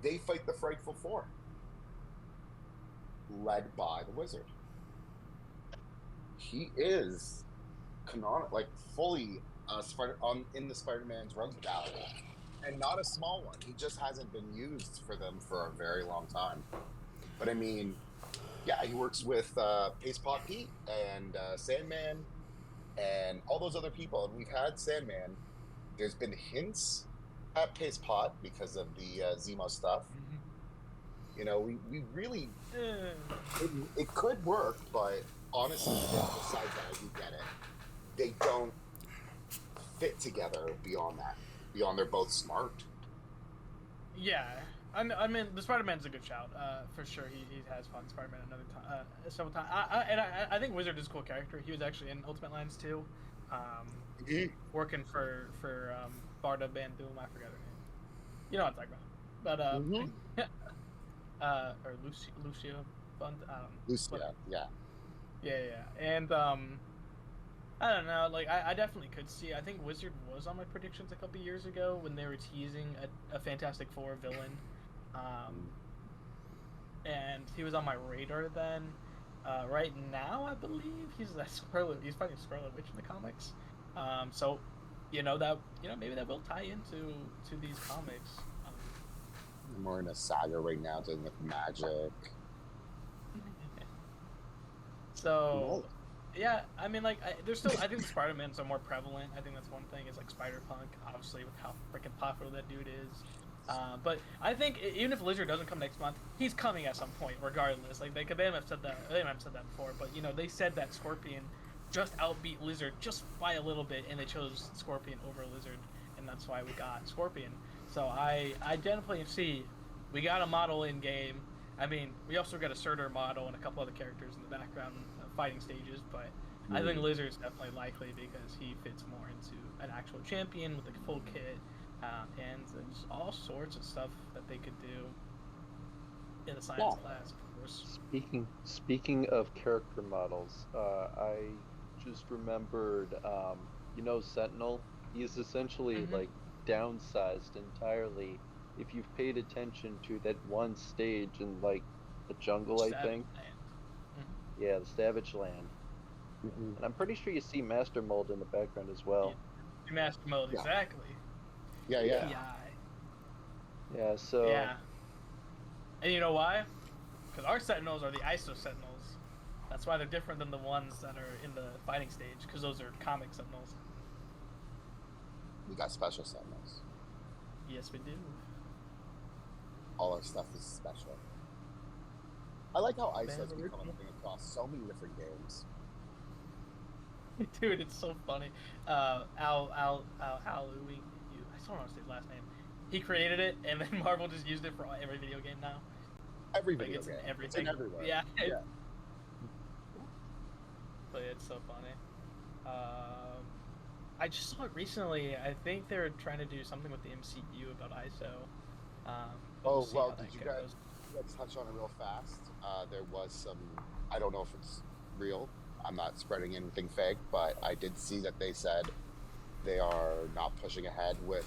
they fight the Frightful Four, led by the Wizard. He is fully in the Spider-Man's Rogues Gallery, and not a small one. He just hasn't been used for them for a very long time. But I mean, yeah, he works with Pace Pot Pete and Sandman and all those other people. And we've had Sandman. There's been hints at Pace Pot because of the Zemo stuff. You know, we really it could work, but honestly, besides that, you get it. They don't fit together beyond that. Beyond they're both smart. Yeah. I mean, the Spider-Man's a good shout, for sure. He has fought Spider-Man several times. I think Wizard is a cool character. He was actually in Ultimate Lines too, working for Barda Bandung. I forgot her name. You know what I'm talking about. But or Lucia Bund. Lucia, yeah. Yeah. And I don't know. Like I definitely could see. I think Wizard was on my predictions a couple years ago when they were teasing a Fantastic Four villain. And he was on my radar then. Right now, I believe he's fighting Scarlet Witch in the comics. So, maybe that will tie into these comics. We're in a saga right now dealing with magic. So, yeah, I mean, like, I think Spider-Mans are more prevalent. I think that's one thing. Is like Spider-Punk, obviously, with how freaking popular that dude is. But I think even if Lizard doesn't come next month, he's coming at some point, regardless. Like they may have said that. They might have said that before, but they said that Scorpion just outbeat Lizard just by a little bit, and they chose Scorpion over Lizard, and that's why we got Scorpion. So I definitely see we got a model in game. I mean, we also got a Surtur model and a couple other characters in the background fighting stages, but I think Lizard's definitely likely because he fits more into an actual champion with a full kit, and there's all sorts of stuff that they could do in the science class, of course. Speaking of character models, I just remembered, Sentinel. He's essentially like downsized entirely. If you've paid attention to that one stage in like the jungle, I think. Yeah, the Savage Land. And I'm pretty sure you see Master Mold in the background as well. Yeah. Master Mold, exactly. Yeah. So. Yeah. And you know why? Because our Sentinels are the ISO Sentinels. That's why they're different than the ones that are in the fighting stage, because those are comic Sentinels. We got special Sentinels. Yes, we do. All our stuff is special. I like how ISO has become a thing across so many different games. Dude, it's so funny. Al Louie, I still don't know his last name. He created it, and then Marvel just used it for every video game now. Every video game. Everything. It's in everywhere. Yeah. But it's so funny. I just saw it recently. I think they're trying to do something with the MCU about ISO. Did you guys touch on it real fast? There was some, I don't know if it's real. I'm not spreading anything fake, but I did see that they said they are not pushing ahead with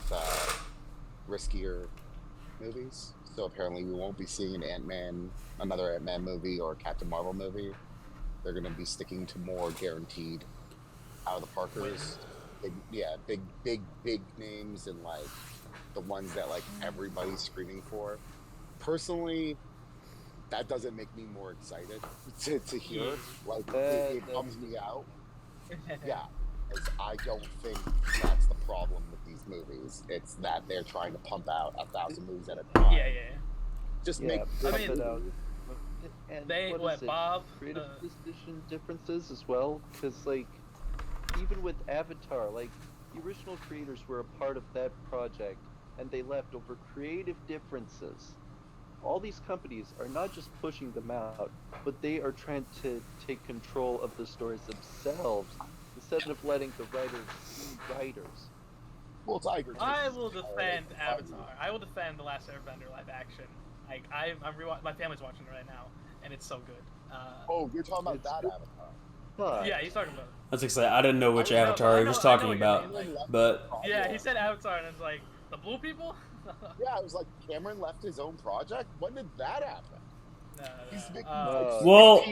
riskier movies. So apparently we won't be seeing another Ant-Man movie or Captain Marvel movie. They're going to be sticking to more guaranteed out of the Parkers. Big names and like the ones that like everybody's screaming for. Personally, that doesn't make me more excited to hear. Like it bums me out. Yeah, because I don't think that's the problem with these movies. It's that they're trying to pump out 1,000 movies at a time. Yeah. Just make it out. And Bob? Creative decision differences as well, because like even with Avatar, like the original creators were a part of that project, and they left over creative differences. All these companies are not just pushing them out, but they are trying to take control of the stories themselves instead of letting the writers be writers. Well, Tiger. I will defend Avatar. I will defend The Last Airbender live action. Like my family's watching it right now, and it's so good. You're talking about that Avatar. Yeah, he's talking about it. That's exciting. I didn't know which Avatar he was talking about, but yeah, he said Avatar, and it's like the blue people. Yeah, I was like, Cameron left his own project. When did that happen? He's making well,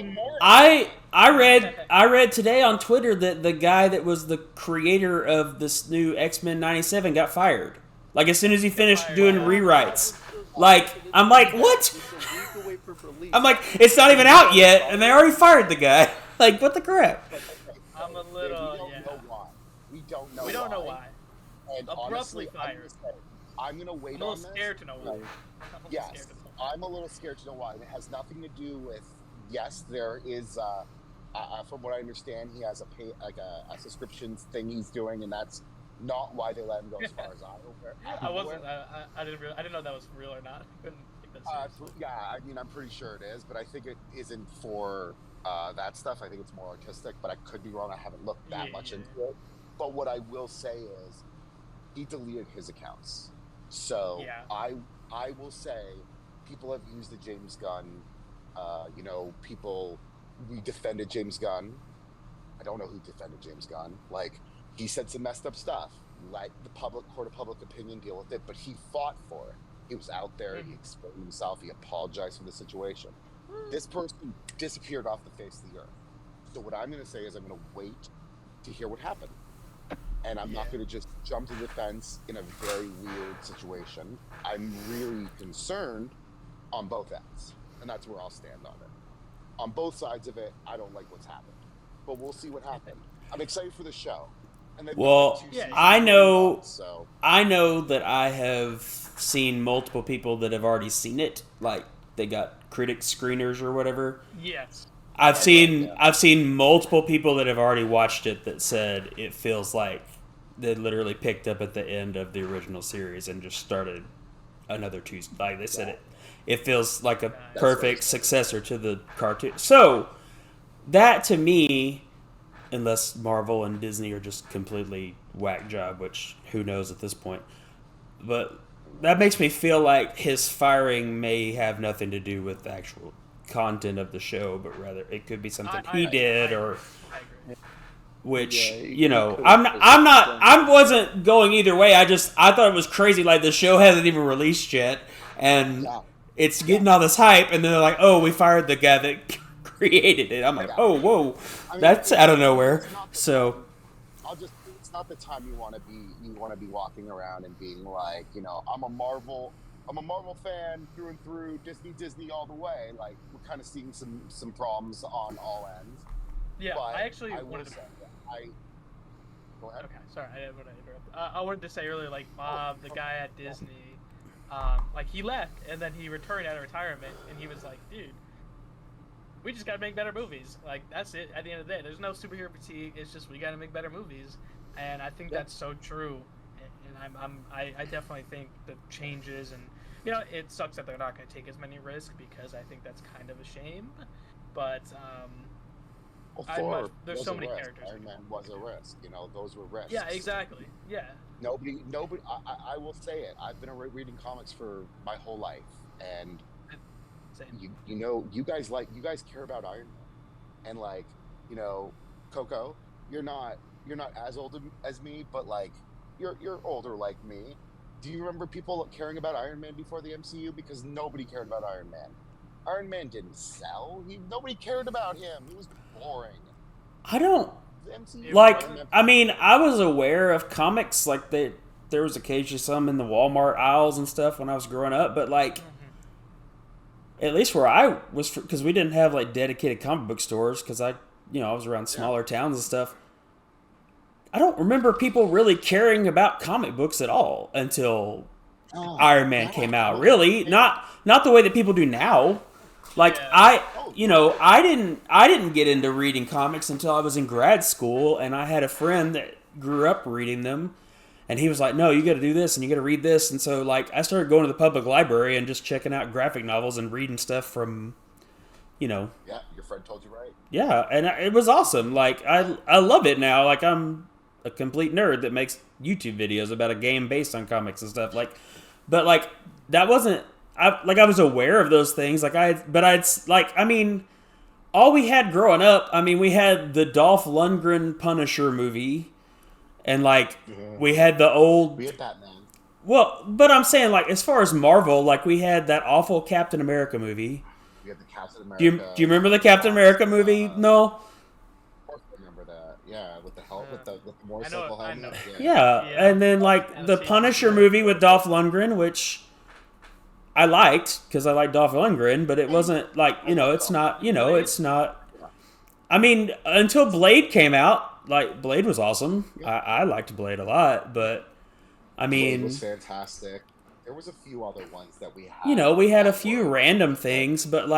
I read today on Twitter that the guy that was the creator of this new X-Men '97 got fired. Like as soon as he finished doing rewrites. Like I'm like, what? I'm like, it's not even out yet, and they already fired the guy. Like, what the crap? I'm a little. We don't know why. We don't know why. And abruptly fired. I'm gonna wait on this. I'm a little scared to know why. Yes, I'm a little scared to know why. And it has nothing to do with. Yes, there is. From what I understand, he has a subscription thing he's doing, and that's not why they let him go. As far as I wasn't. I didn't know that was real or not. I couldn't take that seriously. Yeah, I mean, I'm pretty sure it is, but I think it isn't for that stuff. I think it's more artistic, but I could be wrong. I haven't looked that much into it. But what I will say is, he deleted his accounts. So I will say, people have used the James Gunn. We defended James Gunn. I don't know who defended James Gunn. Like, he said some messed up stuff. Let the court of public opinion deal with it, but he fought for it. He was out there, he exposed himself, he apologized for the situation. This person disappeared off the face of the earth. So what I'm going to say is I'm going to wait to hear what happened. And I'm not going to just jump to the fence in a very weird situation. I'm really concerned on both ends. And that's where I'll stand on it. On both sides of it, I don't like what's happened. But we'll see what happened. I'm excited for the show. And they've got, Well, like, 2 seasons I going know, on, so I know that I have seen multiple people that have already seen it. Like they got critic screeners or whatever. Yes. I've seen multiple people that have already watched it that said it feels like they literally picked up at the end of the original series and just started another two. Like they said, it feels like a perfect successor to the cartoon. So that to me, unless Marvel and Disney are just completely whack job, which who knows at this point, but that makes me feel like his firing may have nothing to do with the actual content of the show, but rather it could be something he did, or which I wasn't going either way. I thought it was crazy. Like the show hasn't even released yet, and it's getting all this hype, and then they're like, "Oh, we fired the guy that created it." I'm like, "Oh, whoa, that's out of nowhere." So it's not the time you want to be walking around and being like, I'm a Marvel fan through and through, Disney all the way. Like, we're kind of seeing some problems on all ends. Yeah, but I wanted to say, go ahead. Okay, sorry, I didn't want to interrupt. I wanted to say earlier, like, the guy at Disney, like, he left, and then he returned out of retirement, and he was like, dude, we just gotta make better movies. Like, that's it, at the end of the day. There's no superhero fatigue, it's just we gotta make better movies. And I think that's so true. And I definitely think the changes, and, it sucks that they're not gonna take as many risks, because I think that's kind of a shame. But, there's so many characters. Iron Man was a risk. Those were risks. Yeah, exactly. Yeah. Nobody. I will say it. I've been reading comics for my whole life, and Same. you guys care about Iron Man, and Coco, you're not as old as me, but like you're older like me. Do you remember people caring about Iron Man before the MCU? Because nobody cared about Iron Man. Iron Man didn't sell. Nobody cared about him. He was boring. I don't like. I mean, I was aware of comics. Like there was occasionally some in the Walmart aisles and stuff when I was growing up. But like, at least where I was, because we didn't have like dedicated comic book stores. Because I was around smaller towns and stuff. I don't remember people really caring about comic books at all until Iron Man came out. Really, not the way that people do now. Like I didn't get into reading comics until I was in grad school, and I had a friend that grew up reading them, and he was like, "No, you got to do this, and you got to read this." And so, like, I started going to the public library and just checking out graphic novels and reading stuff from, Yeah, your friend told you right. Yeah, and it was awesome. Like, I love it now. Like, I'm a complete nerd that makes YouTube videos about a game based on comics and stuff. Like, but like that wasn't. I was aware of those things. All we had growing up. I mean, we had the Dolph Lundgren Punisher movie, and we had the old. We had Batman. Well, but I'm saying, like, as far as Marvel, like, we had that awful Captain America movie. We had the Captain America. Do you remember the Captain America movie? No. Of course, I remember that. Yeah, with the motorcycle helmet. Yeah, and then the Punisher movie with Dolph Lundgren, which I liked because I like Dolph Lundgren, but it wasn't it's not. I mean, until Blade came out, Blade was awesome. I liked Blade a lot, but I mean, Blade was fantastic. There was a few other ones that we had. We had a few random things, but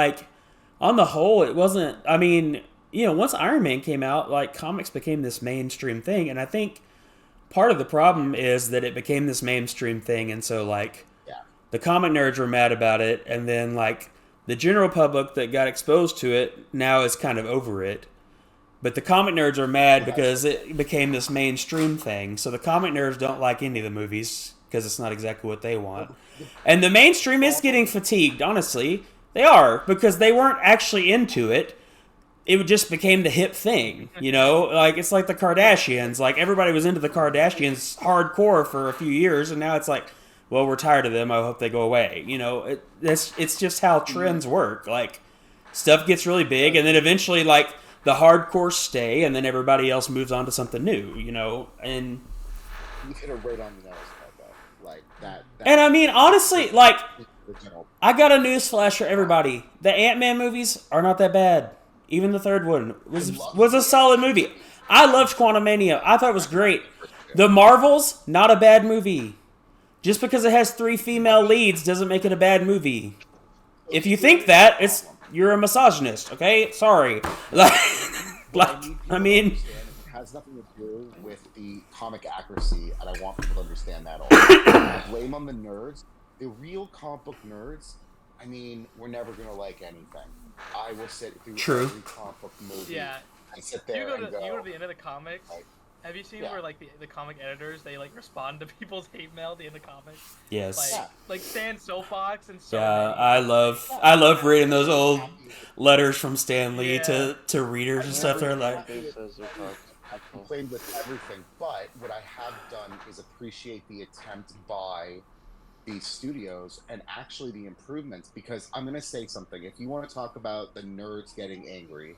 on the whole, it wasn't. I mean, once Iron Man came out, comics became this mainstream thing, and I think part of the problem is that it became this mainstream thing, and so the comic nerds were mad about it, and then the general public that got exposed to it now is kind of over it. But the comic nerds are mad because it became this mainstream thing. So the comic nerds don't like any of the movies because it's not exactly what they want. And the mainstream is getting fatigued, honestly. They are, because they weren't actually into it. It just became the hip thing, It's like the Kardashians. Everybody was into the Kardashians hardcore for a few years, and now it's well, we're tired of them. I hope they go away. It's just how trends work. Stuff gets really big, and then eventually, the hardcore stay, and then everybody else moves on to something new. And you hit it right on the nose, though. That. And I mean, honestly, I got a newsflash for everybody: the Ant-Man movies are not that bad. Even the third one was a solid movie. I loved Quantumania. I thought it was great. The Marvels, not a bad movie. Just because it has 3 female leads doesn't make it a bad movie. If you think that, you're a misogynist. Okay, sorry. I mean, it has nothing to do with the comic accuracy, and I want people to understand that. I blame on the nerds. The real comic book nerds, I mean, we're never gonna like anything. I will sit through every comic book movie. Yeah. And sit there you go to the end of the comics. Like, have you seen where like the comic editors they like respond to people's hate mail at the end of comics? yes. Like Stan Soapbox and so. Yeah, I love reading those old letters from Stan Lee to readers and stuff. They're like, I've complained with everything, but what I have done is appreciate the attempt by these studios and actually the improvements, because I'm going to say something. If you want to talk about the nerds getting angry,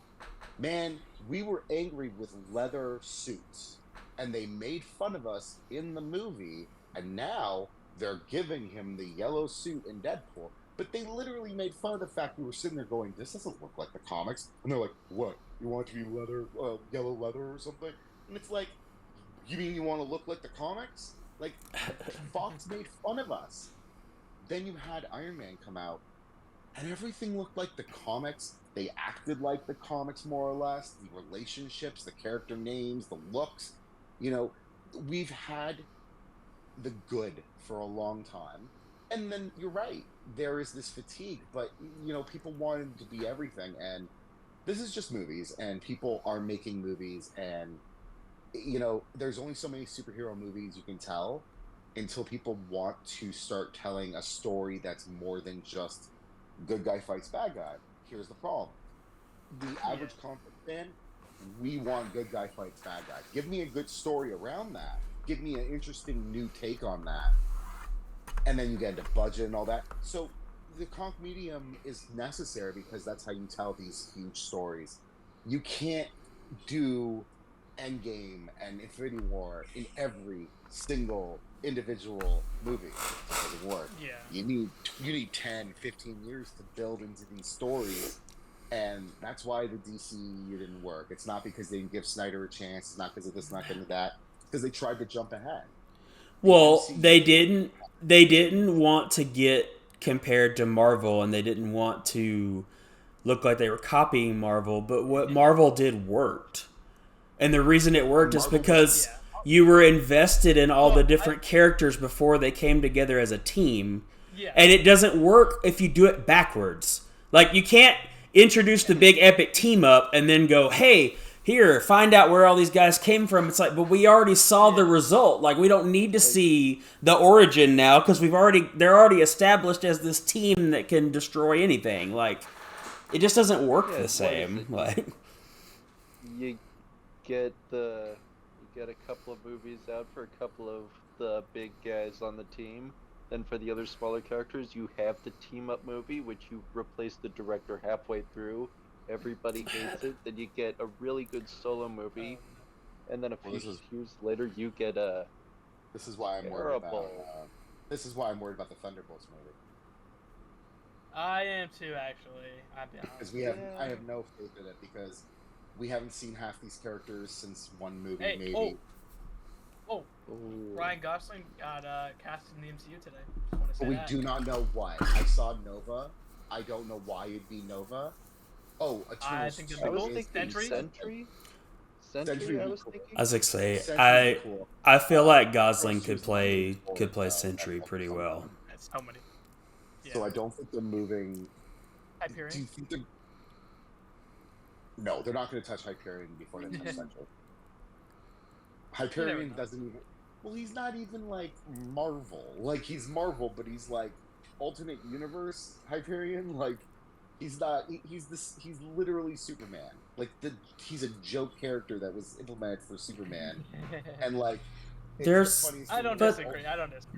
man, we were angry with leather suits, and they made fun of us in the movie, and now they're giving him the yellow suit in Deadpool. But they literally made fun of the fact we were sitting there going, this doesn't look like the comics. And they're like, what? You want it to be leather, yellow leather or something? And it's like, you mean you want to look like the comics? Like, Fox made fun of us. Then you had Iron Man come out, and everything looked like the comics. They acted like the comics, more or less. The relationships, the character names, the looks. You know, we've had the good for a long time. And then you're right, there is this fatigue, but you know, people wanted to be everything, and this is just movies, and people are making movies, and you know, there's only so many superhero movies you can tell until people want to start telling a story that's more than just good guy fights bad guy. Here's the problem. The average comic fan, we want good guy fights bad guy. Give me a good story around that. Give me an interesting new take on that. And then you get into budget and all that. So the comic medium is necessary because that's how you tell these huge stories. You can't do Endgame and Infinity War in every single individual movie. It doesn't work. Yeah. You need 10, 15 years to build into these stories. And that's why the DCU didn't work. It's not because they didn't give Snyder a chance. It's not because of this, not because of that. It's because they tried to jump ahead. Well, they didn't want to get compared to Marvel, and they didn't want to look like they were copying Marvel, but what Marvel did worked. And the reason it worked is because you were invested in all the different characters before they came together as a team. Yeah. And it doesn't work if you do it backwards. Like, you can't introduce the big epic team up and then go, hey, here, find out where all these guys came from. It's like, but we already saw the result. Like, we don't need to see the origin now because they're already established as this team that can destroy anything. Like, it just doesn't work the same. Like, you get a couple of movies out for a couple of the big guys on the team. Then for the other smaller characters, you have the team up movie, which you replace the director halfway through. Everybody hates it. Then you get a really good solo movie, and then a few years later, you get a. This is why I'm worried about. This is why I'm worried about the Thunderbolts movie. I am too, actually. I'll be honest. Because I have no faith in it because we haven't seen half these characters since one movie, hey, maybe. Ryan Gosling got cast in the MCU today. Just want to say but we that. do not know why. I saw Nova. I don't know why it'd be Nova. Oh, I think I was thinking Sentry. Sentry, I was thinking. I was like, say, I feel like Gosling could play Sentry pretty well. That's so many. Yeah. So I don't think they're moving. Hyperion? Do you think they're? No, they're not going to touch Hyperion before they touch Sentry. Hyperion doesn't even. Well, he's not even like Marvel. Like, he's Marvel, but he's like alternate universe Hyperion. Like, he's not. He's literally Superman. Like, he's a joke character that was implemented for Superman, and like. I don't disagree.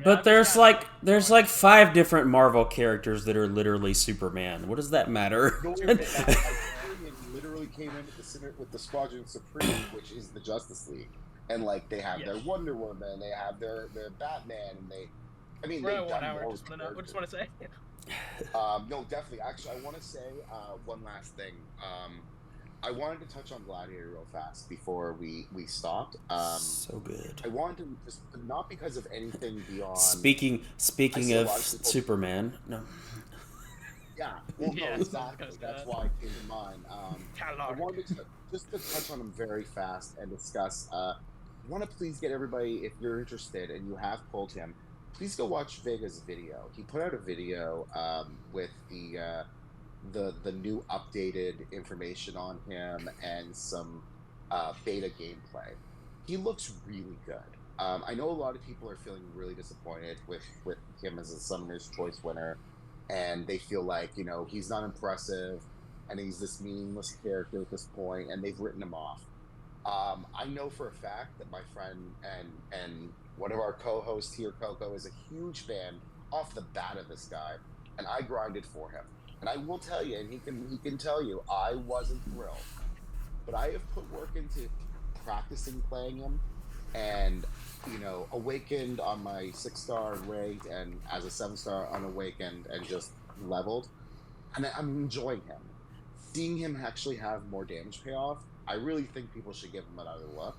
But there's like 5 different Marvel characters that are literally Superman. What does that matter? Hyperion literally came in with the Squadron Supreme, which is the Justice League. And like they have their Wonder Woman, they have their Batman, and they've done more. I just want to say. No, definitely. Actually, I want to say one last thing. I wanted to touch on Gladiator real fast before we stopped. So good. I wanted to just not because of anything beyond. Speaking see a of lot of people- Superman, no. Yeah, well, no, Yeah, exactly. that's That's that. why it came to mind. I wanted to just to touch on them very fast and discuss. I want to please get everybody, if you're interested and you have pulled him, please go watch Vega's video. He put out a video with the new updated information on him and some beta gameplay. He looks really good. I know a lot of people are feeling really disappointed with him as a Summoner's Choice winner, and they feel like, you know, he's not impressive and he's this meaningless character at this point, and they've written him off. I know for a fact that my friend and one of our co-hosts here, Coco, is a huge fan off the bat of this guy, and I grinded for him. And I will tell you, and he can tell you, I wasn't thrilled, but I have put work into practicing playing him, and, you know, awakened on my 6-star ranked, and as a 7-star unawakened, and just leveled, and I'm enjoying him. Seeing him actually have more damage payoff, I really think people should give him another look,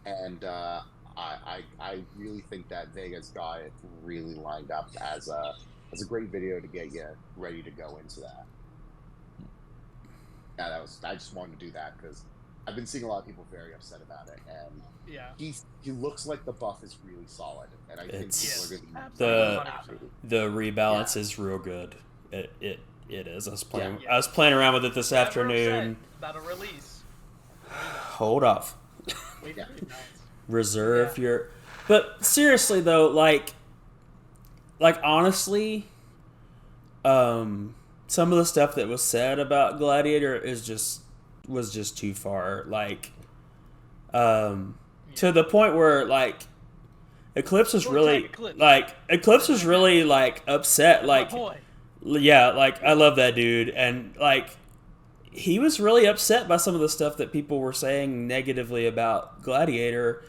and I really think that Vega's got it really lined up as a great video to get you ready to go into that. Yeah, I just wanted to do that because I've been seeing a lot of people very upset about it, and he looks like the buff is really solid, and I think people are going to be the rebalance is real good. It is. I was playing around with it this afternoon. About a release. Hold off. Reserve your. But seriously though, like honestly, some of the stuff that was said about Gladiator was just too far. Like, to the point where like Eclipse was really like upset. Like, yeah, like I love that dude, and like he was really upset by some of the stuff that people were saying negatively about Gladiator,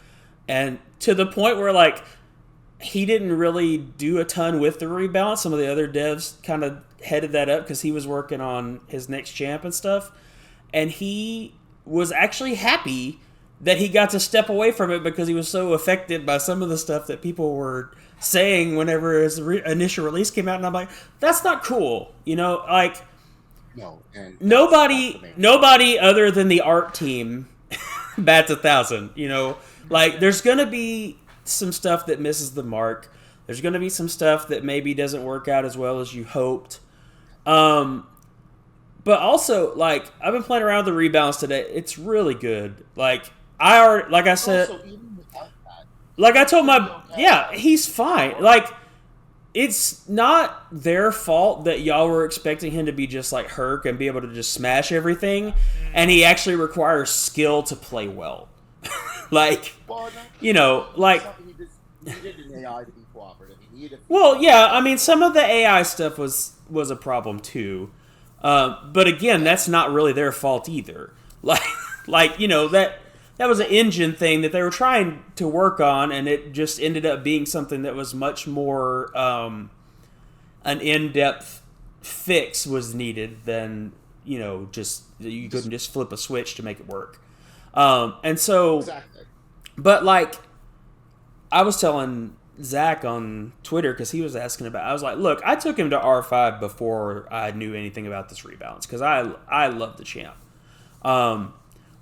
and to the point where like he didn't really do a ton with the rebalance. Some of the other devs kind of headed that up because he was working on his next champ and stuff, and he was actually happy that he got to step away from it because he was so affected by some of the stuff that people were saying whenever his initial release came out, and I'm like, that's not cool, you know, like. No, and nobody other than the art team bats 1,000. You know, like there's gonna be some stuff that misses the mark. There's gonna be some stuff that maybe doesn't work out as well as you hoped. But also, like I've been playing around with the rebalance today. It's really good. Like I said, like I told he's fine. Like. It's not their fault that y'all were expecting him to be just like Herc and be able to just smash everything, and he actually requires skill to play well. Like, you know, like. He needed an AI to be cooperative. Well, yeah, I mean, some of the AI stuff was a problem too, but again, that's not really their fault either. Like you know that was an engine thing that they were trying to work on, and it just ended up being something that was much more an in-depth fix was needed than, you know, you couldn't just flip a switch to make it work. And so, exactly. But like, I was telling Zach on Twitter because he was asking about. I was like, look, I took him to R5 before I knew anything about this rebalance because I love the champ.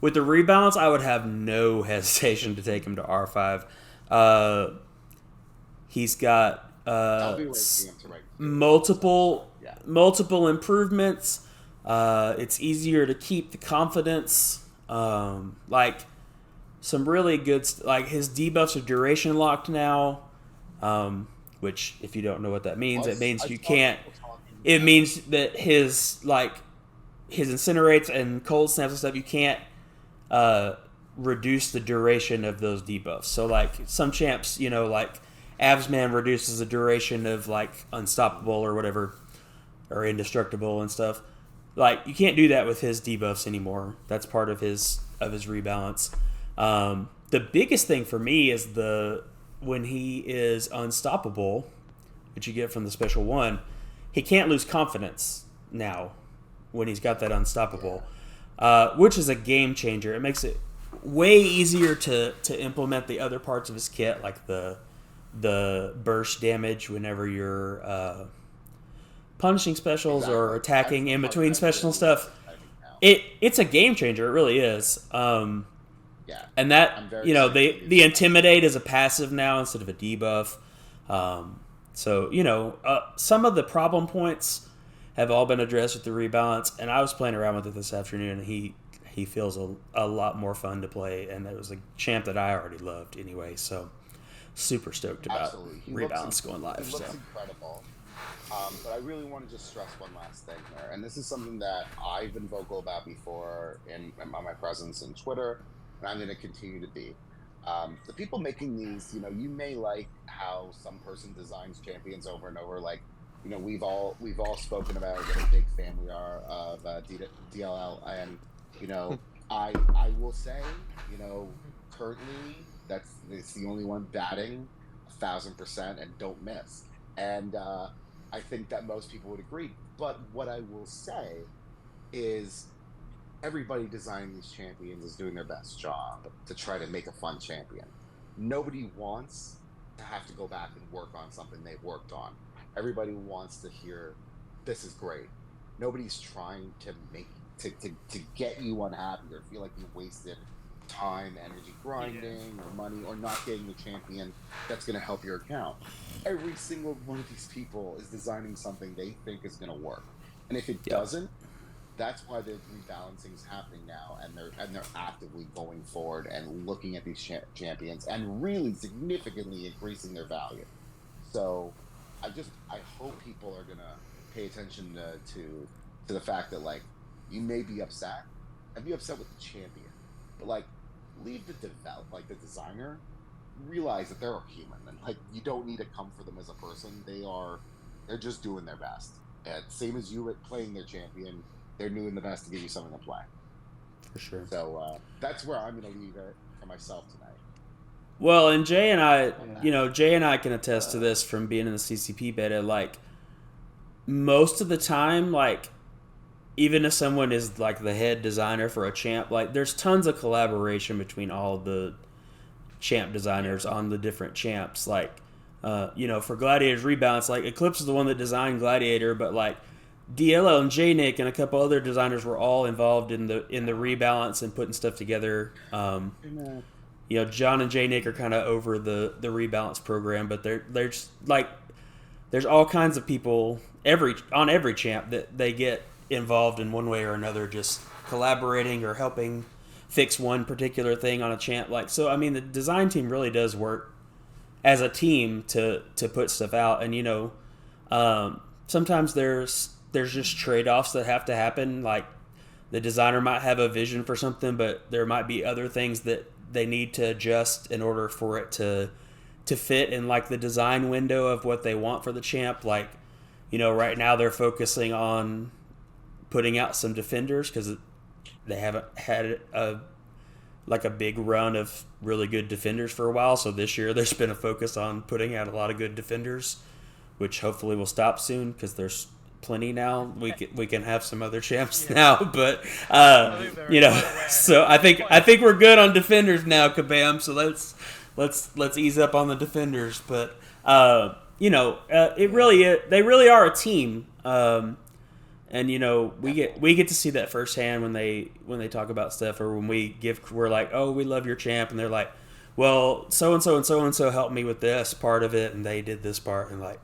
With the rebalance, I would have no hesitation to take him to R5. He's got multiple improvements. It's easier to keep the confidence. Like some really good, like his debuffs are duration locked now. Which, if you don't know what that means, it means you can't. It means that his incinerates and cold snaps and stuff, you can't reduce the duration of those debuffs. So like some champs, you know, like Avsman reduces the duration of like unstoppable or whatever, or indestructible and stuff. Like you can't do that with his debuffs anymore. That's part of his rebalance. The biggest thing for me is when he is unstoppable, which you get from the special one, he can't lose confidence now when he's got that unstoppable. which is a game changer. It makes it way easier to implement the other parts of his kit, like the burst damage whenever you're punishing specials or attacking in between special stuff. It's a game changer. It really is. And that, the Intimidate is a passive now instead of a debuff. So, some of the problem points have all been addressed with the rebalance, and I was playing around with it this afternoon, and he feels a lot more fun to play, and it was a champ that I already loved anyway, so super stoked about rebalance going live. He looks incredible. But I really want to just stress one last thing here, and this is something that I've been vocal about before in my presence in Twitter, and I'm going to continue to be. The people making these, you may like how some person designs champions over and over. Like, we've all spoken about what a big fan we are of DLL, and I will say, currently it's the only one batting 1,000% and don't miss, and I think that most people would agree. But what I will say is, everybody designing these champions is doing their best job to try to make a fun champion. Nobody wants to have to go back and work on something they've worked on. Everybody wants to hear, this is great. Nobody's trying to to get you unhappy or feel like you wasted time, energy grinding, or money, or not getting the champion that's going to help your account. Every single one of these people is designing something they think is going to work. And if it doesn't, that's why the rebalancing is happening now, and they're actively going forward and looking at these champions and really significantly increasing their value. So I hope people are gonna pay attention to the fact that, like, you may be upset and be upset with the champion, but like, leave the designer, realize that they're a human, and like, you don't need to come for them as a person. They're just doing their best, and same as you at playing their champion, they're doing the best to give you something to play. For sure. So that's where I'm going to leave it for myself tonight. Well, and Jay and I can attest to this from being in the CCP beta. Like, most of the time, like, even if someone is like the head designer for a champ, like, there's tons of collaboration between all the champ designers on the different champs. Like, for Gladiators Rebalance, like, Eclipse is the one that designed Gladiator, but like, DLL and J-Nick and a couple other designers were all involved in the rebalance and putting stuff together. John and J-Nick are kind of over the rebalance program, but there's all kinds of people on every champ that they get involved in one way or another, just collaborating or helping fix one particular thing on a champ. Like, so I mean, the design team really does work as a team to put stuff out, and sometimes there's just trade-offs that have to happen. Like, the designer might have a vision for something, but there might be other things that they need to adjust in order for it to fit in, like, the design window of what they want for the champ. Like, right now they're focusing on putting out some defenders because they haven't had a big run of really good defenders for a while. So this year there's been a focus on putting out a lot of good defenders, which hopefully will stop soon because there's plenty now. We can have some other champs now, but so I think we're good on defenders now, Kabam. So let's ease up on the defenders, but they really are a team, and we get to see that firsthand when they talk about stuff, or when we're like, oh, we love your champ, and they're like, well, so and so and so and so helped me with this part of it, and they did this part, and like.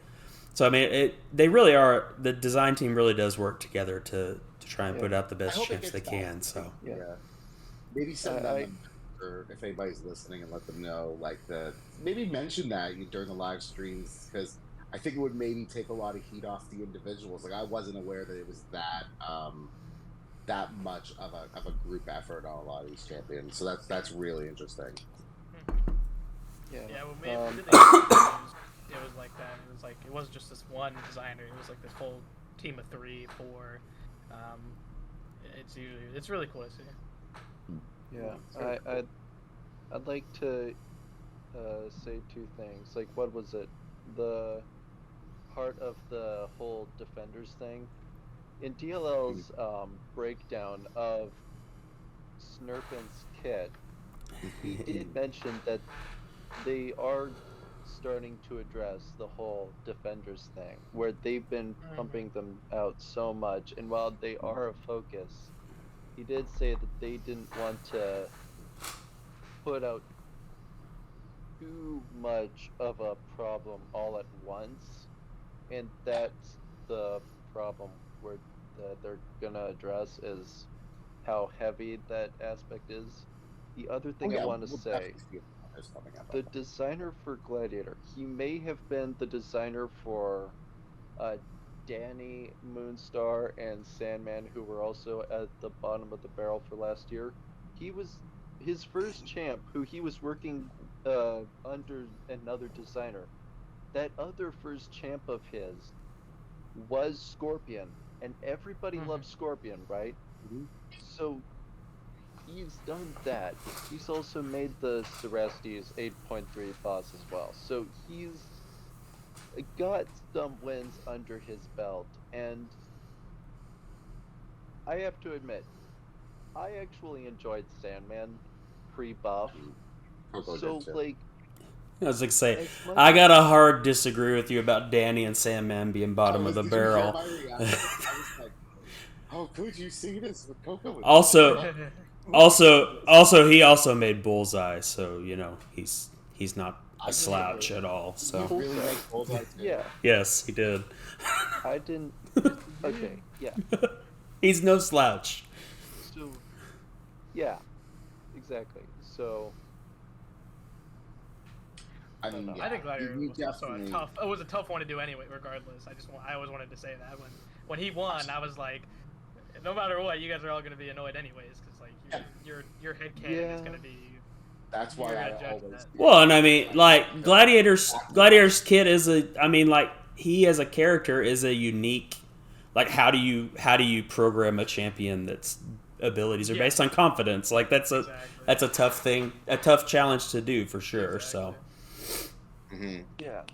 So, I mean, they really are, the design team really does work together to try and put out the best champs they can. So, maybe send them, or if anybody's listening, and let them know, like, maybe mention that during the live streams, because I think it would maybe take a lot of heat off the individuals. Like, I wasn't aware that it was that much of a group effort on a lot of these champions. So that's really interesting. Yeah, well, maybe it was like that. It was like, it wasn't just this one designer. It was like this whole team of 3, 4. It's really cool to see. Yeah, I'd like to say 2 things. Like, what was it? The part of the whole defenders thing in DLL's breakdown of Snerpent's kit, he did mention that they are starting to address the whole Defenders thing, where they've been pumping them out so much, and while they are a focus, he did say that they didn't want to put out too much of a problem all at once, and that's the problem where they're gonna address is how heavy that aspect is. The other thing I want to say, the designer for Gladiator, he may have been the designer for Danny, Moonstar, and Sandman, who were also at the bottom of the barrel for last year. He was his first champ, who he was working under another designer. That other first champ of his was Scorpion, and everybody loves Scorpion, right? So he's done that. He's also made the Cerastes 8.3 boss as well. So he's got some wins under his belt, and I have to admit, I actually enjoyed Sandman pre-buff. So like, I was like, say, I got a hard disagree with you about Danny and Sandman being bottom of the barrel. I was like, oh, could you see this with Coco? Also, he also made Bullseye, so you know he's not a slouch at all. So he really makes Bullseye too. Yeah. Yes, he did. I didn't. Okay. Yeah. He's no slouch. So. Yeah. Exactly. So. I mean, I think Gladiator was also a tough. It was a tough one to do anyway. Regardless, I always wanted to say that when he won, I was like, no matter what, you guys are all going to be annoyed anyways, because like your head canon is going to be. That's why I always. That. Well, and I mean, like Gladiator's kid is he as a character is a unique. Like, how do you program a champion that's abilities are based on confidence? Like that's a tough thing, a tough challenge to do for sure. Exactly. So. Yeah.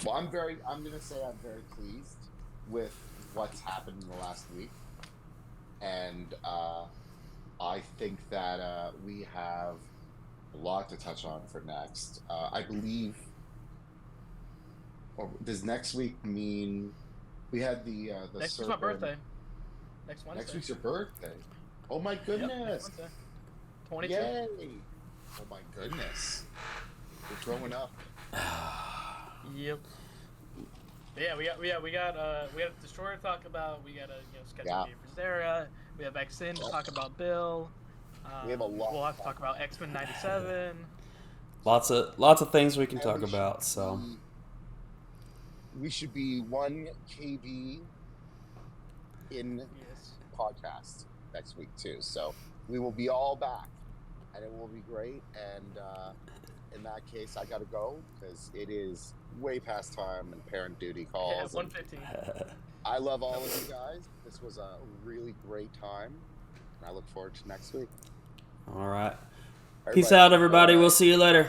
Well, I'm very pleased with what's happened in the last week, and I think that we have a lot to touch on for next. I believe. Or does next week mean we had the next week's my birthday? Next Wednesday. Next week's your birthday. Oh my goodness! Yep, 22. Yay! Oh my goodness! We're growing up. Yep. Yeah, we got Destroyer to talk about. We got a schedule for Zera. We have X-In to talk about Bill. We have a lot. We'll have to talk about X-Men '97. Lots of things we can talk about. So we should be 1 KB in podcast next week too. So we will be all back, and it will be great. And in that case, I gotta go because it is way past time and parent duty calls. Yeah, 1:15. I love all of you guys. This was a really great time, and I look forward to next week. All right. Peace out, everybody. We'll see you later.